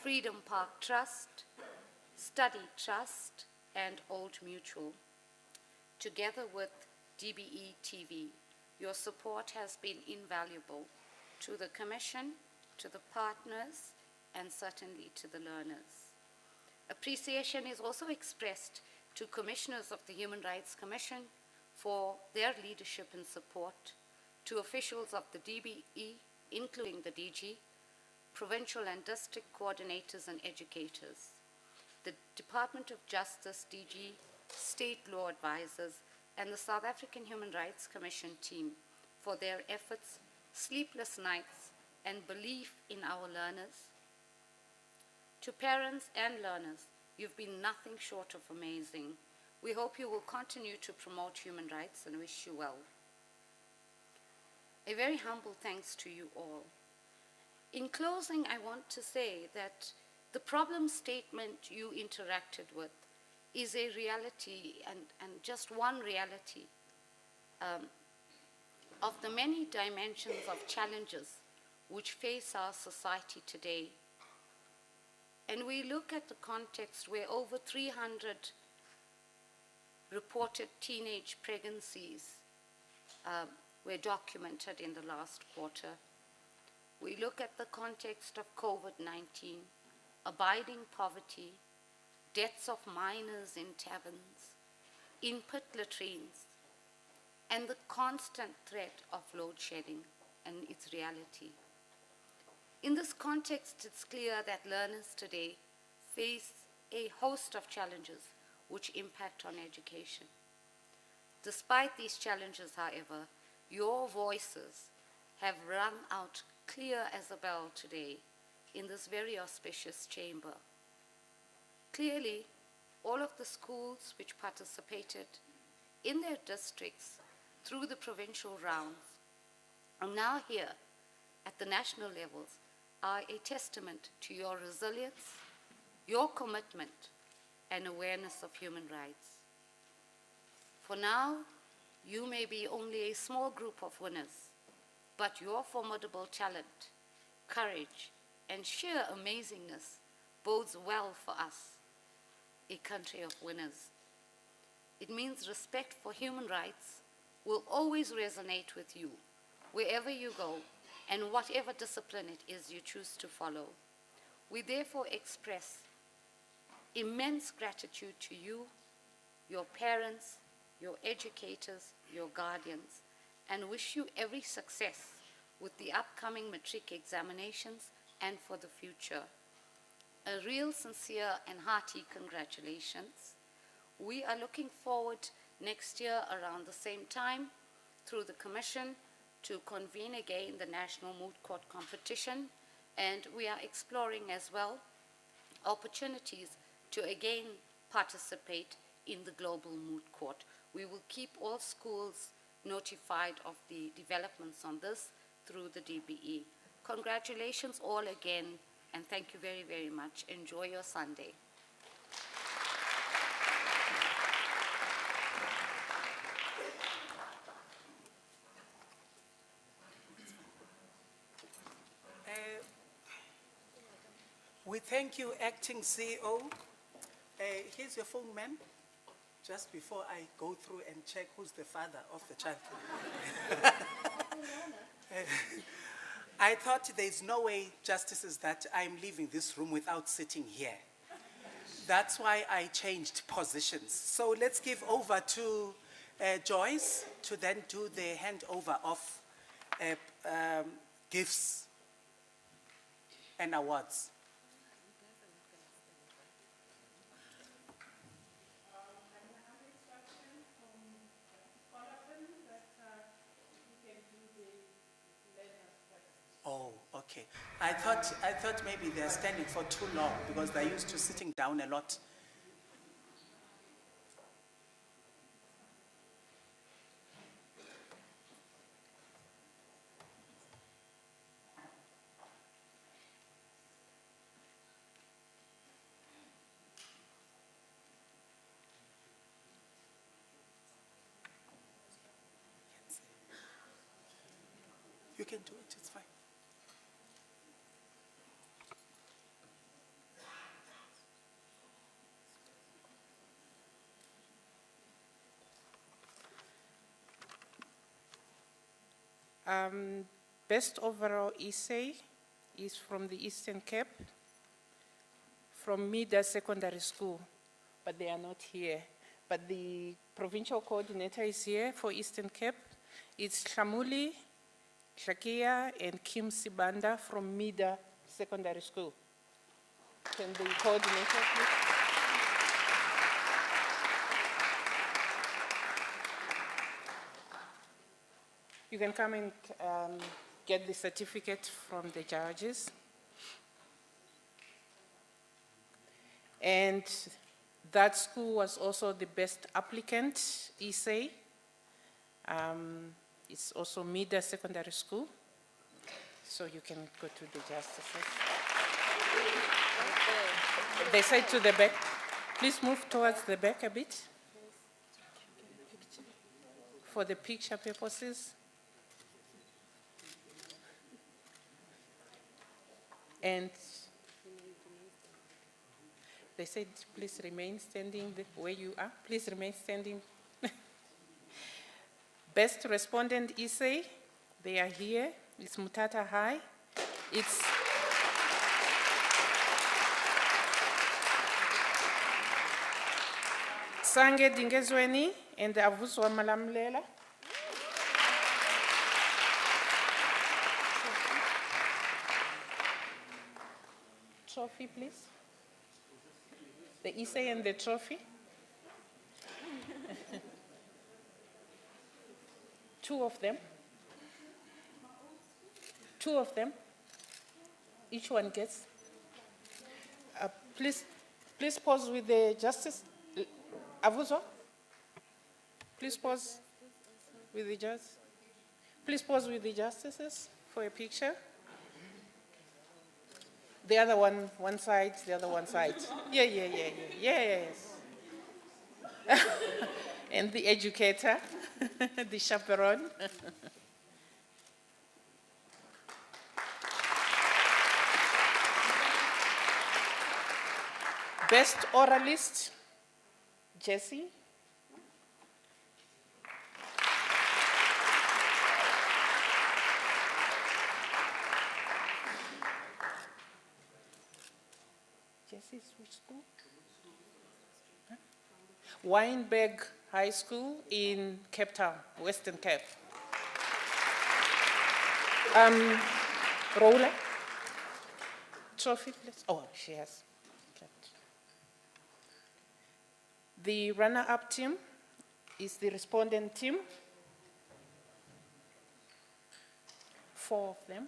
Freedom Park Trust, Study Trust, and Old Mutual. Together with DBE TV, your support has been invaluable to the Commission, to the partners, and certainly to the learners. Appreciation is also expressed to Commissioners of the Human Rights Commission for their leadership and support, to officials of the DBE, including the DG, provincial and district coordinators and educators, the Department of Justice, DG, state law advisors, and the South African Human Rights Commission team for their efforts, sleepless nights, and belief in our learners. To parents and learners, you've been nothing short of amazing. We hope you will continue to promote human rights and wish you well. A very humble thanks to you all. In closing, I want to say that the problem statement you interacted with is a reality, and just one reality of the many dimensions of challenges which face our society today. And we look at the context where over 300 reported teenage pregnancies were documented in the last quarter. We look at the context of COVID-19, abiding poverty, deaths of minors in taverns, in pit latrines, and the constant threat of load shedding and its reality. In this context, it's clear that learners today face a host of challenges which impact on education. Despite these challenges, however, your voices have rung out clear as a bell today in this very auspicious chamber. Clearly, all of the schools which participated in their districts through the provincial rounds, and now here at the national levels, are a testament to your resilience, your commitment, and awareness of human rights. For now, you may be only a small group of winners, but your formidable talent, courage, and sheer amazingness bodes well for us, a country of winners. It means respect for human rights will always resonate with you, wherever you go, and whatever discipline it is you choose to follow. We therefore express immense gratitude to you, your parents, your educators, your guardians, and wish you every success with the upcoming matric examinations and for the future. A real sincere and hearty congratulations. We are looking forward next year around the same time through the Commission to convene again the National Moot Court competition, and we are exploring as well opportunities to again participate in the Global Moot Court. We will keep all schools notified of the developments on this through the DBE. Congratulations all again, and thank you very, very much. Enjoy your Sunday. We thank you, Acting CEO. Here's your phone, ma'am. Just before I go through and check who's the father of the child. I thought there's no way, Justices, that I'm leaving this room without sitting here. That's why I changed positions. So let's give over to Joyce to then do the handover of gifts and awards. Oh, okay. I thought maybe they're standing for too long because they're used to sitting down a lot. You can do it, it's fine. Best overall essay is from the Eastern Cape, from Mida Secondary School, but they are not here. But the provincial coordinator is here for Eastern Cape. It's Shamuli, Shakia, and Kim Sibanda from Mida Secondary School. Can the coordinator please? You can come and get the certificate from the judges. And that school was also the best applicant essay. It's also Mida Secondary School. So you can go to the justices. They say to the back. Please move towards the back a bit for the picture purposes. And they said, please remain standing where you are. Please remain standing. Best Respondent essay, they are here. It's Mutata High. It's Sange Dingezweni and Avuswa Malamlela. Trophy, please. The essay and the trophy. Two of them. Two of them. Each one gets. Please pause with the justice. Avuso? Please pause with the judges. Please pause with the justices for a picture. The other one side, the other one side. Yeah, yes. And the educator, the chaperone. Best oralist, Jessie. Jessie's which school? Huh? Wynberg High School in Cape Town, Western Cape. Roller? Trophy, please. Oh, she has. The runner-up team is the respondent team. 4 of them.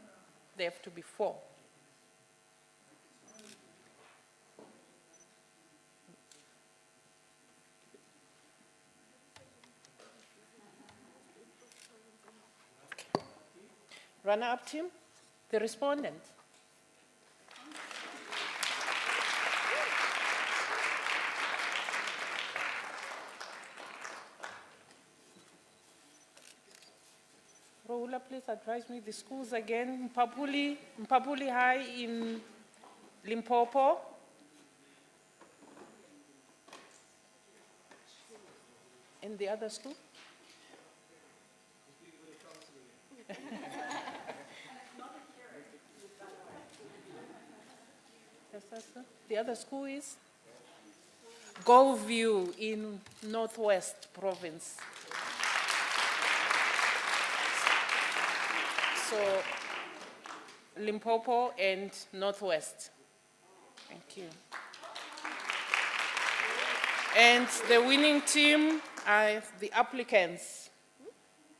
There have to be 4. Okay. Runner-up team, the respondent. Rohula, please advise me the schools again. Mpapuli High in Limpopo. And the other school? The other school is Goldview in Northwest Province. So, Limpopo and Northwest. Thank you. And the winning team are the applicants.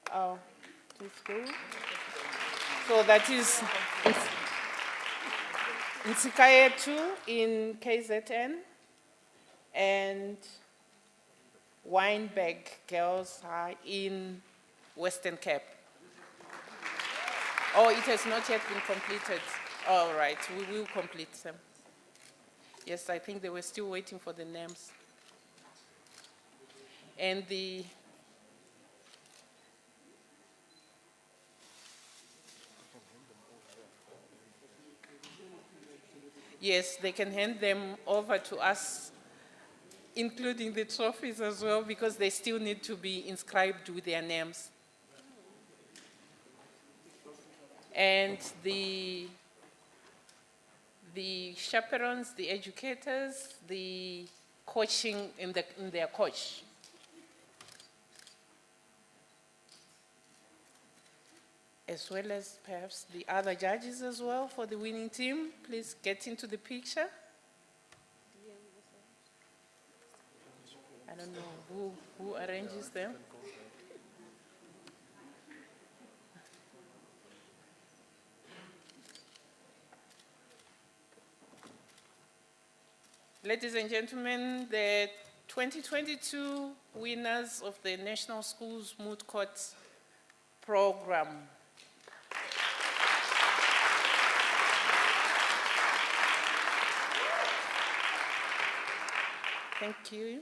So that is Nsikayetu in KZN and Wynberg Girls High in Western Cape. Oh, it has not yet been completed. All right, we will complete them. Yes, I think they were still waiting for the names. And the yes, they can hand them over to us, including the trophies as well, because they still need to be inscribed with their names. And the chaperones, the educators, the coaching in their coach. As well as perhaps the other judges as well for the winning team. Please get into the picture. I don't know who arranges them. Ladies and gentlemen, the 2022 winners of the National Schools Moot Court program. Thank you.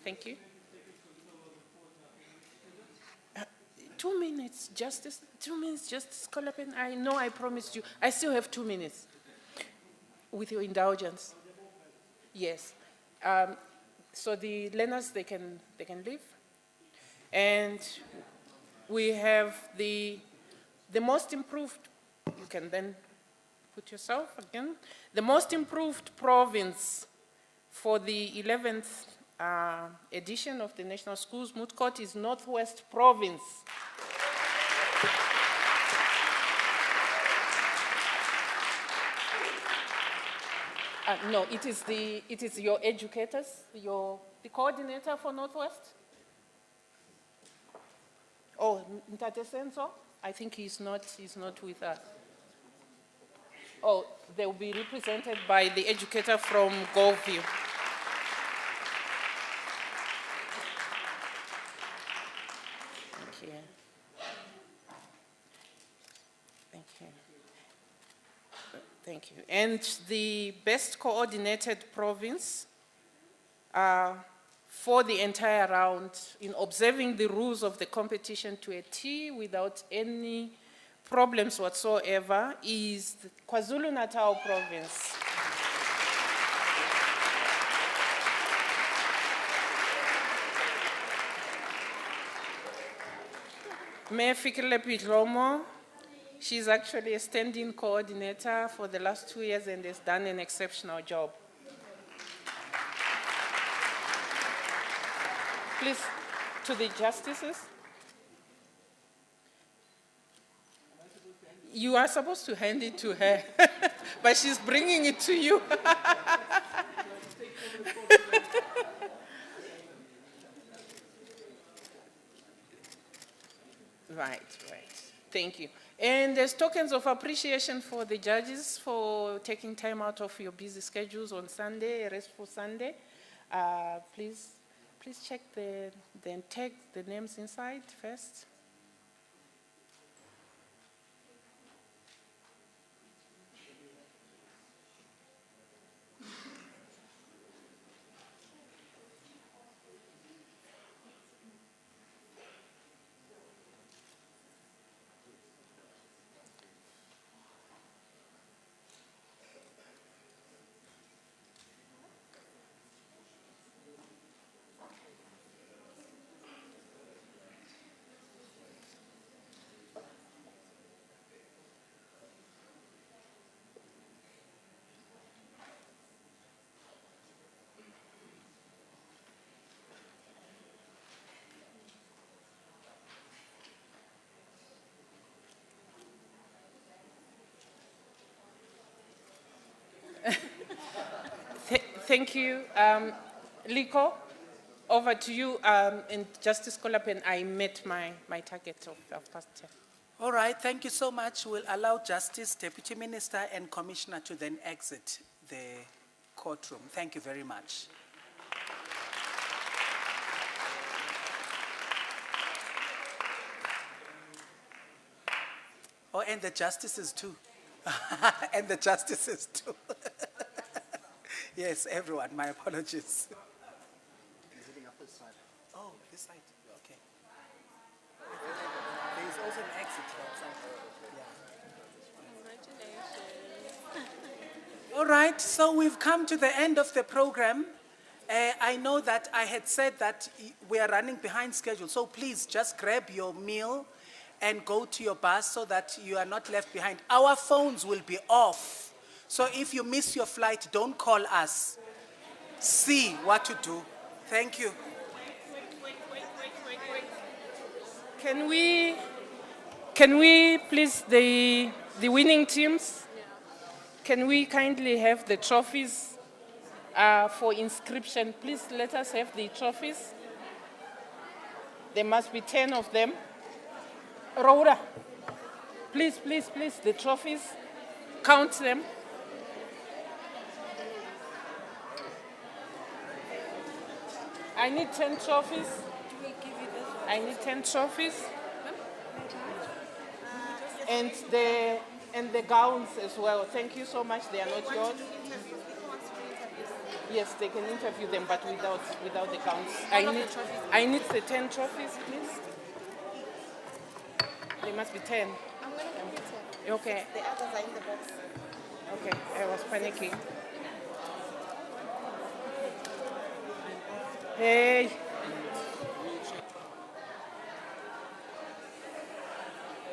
Thank you. 2 minutes, Justice. 2 minutes, Justice Kolapen. I know I promised you. I still have 2 minutes. With your indulgence. Yes. So the learners, they can leave. And we have the most improved, you can then put yourself again, the most improved province for the 11th edition of the National Schools Moot Court is Northwest Province. No, it is your educators, the coordinator for Northwest. Oh, Ntate Senso, I think he's not with us. Oh, they will be represented by the educator from Goldview. Thank you. And the best coordinated province for the entire round in observing the rules of the competition to a T without any problems whatsoever is the KwaZulu-Natal province. Mayor Fikile Pitlomo, she's actually a standing coordinator for the last 2 years and has done an exceptional job. Please, to the justices. You are supposed to hand it to her, but she's bringing it to you. Right. Thank you. And as tokens of appreciation for the judges for taking time out of your busy schedules on Sunday, a restful Sunday, please check then tag the names inside first. Thank you. Liko, over to you. And Justice Kolapen, I met my target of 10:30. All right, thank you so much. We'll allow Justice, Deputy Minister, and Commissioner to then exit the courtroom. Thank you very much. Oh, and the justices too. And the justices too. Yes, everyone, my apologies. Oh, this side, okay. There is also an exit outside. Yeah. All right, so we've come to the end of the program. I know that I had said that we are running behind schedule, so please just grab your meal and go to your bus so that you are not left behind. Our phones will be off. So if you miss your flight, don't call us. See what to do. Thank you. Can we please, the winning teams, can we kindly have the trophies for inscription? Please let us have the trophies. There must be 10 of them. Rhoda, please, the trophies, count them. I need 10 trophies. I need 10 trophies. And the gowns as well. Thank you so much. They are not yours. Yes, they can interview them, but without the gowns. I need the 10 trophies, please. There must be 10. I'm going to give you 10. Okay. The others are in the box. Okay, I was panicking. Hey.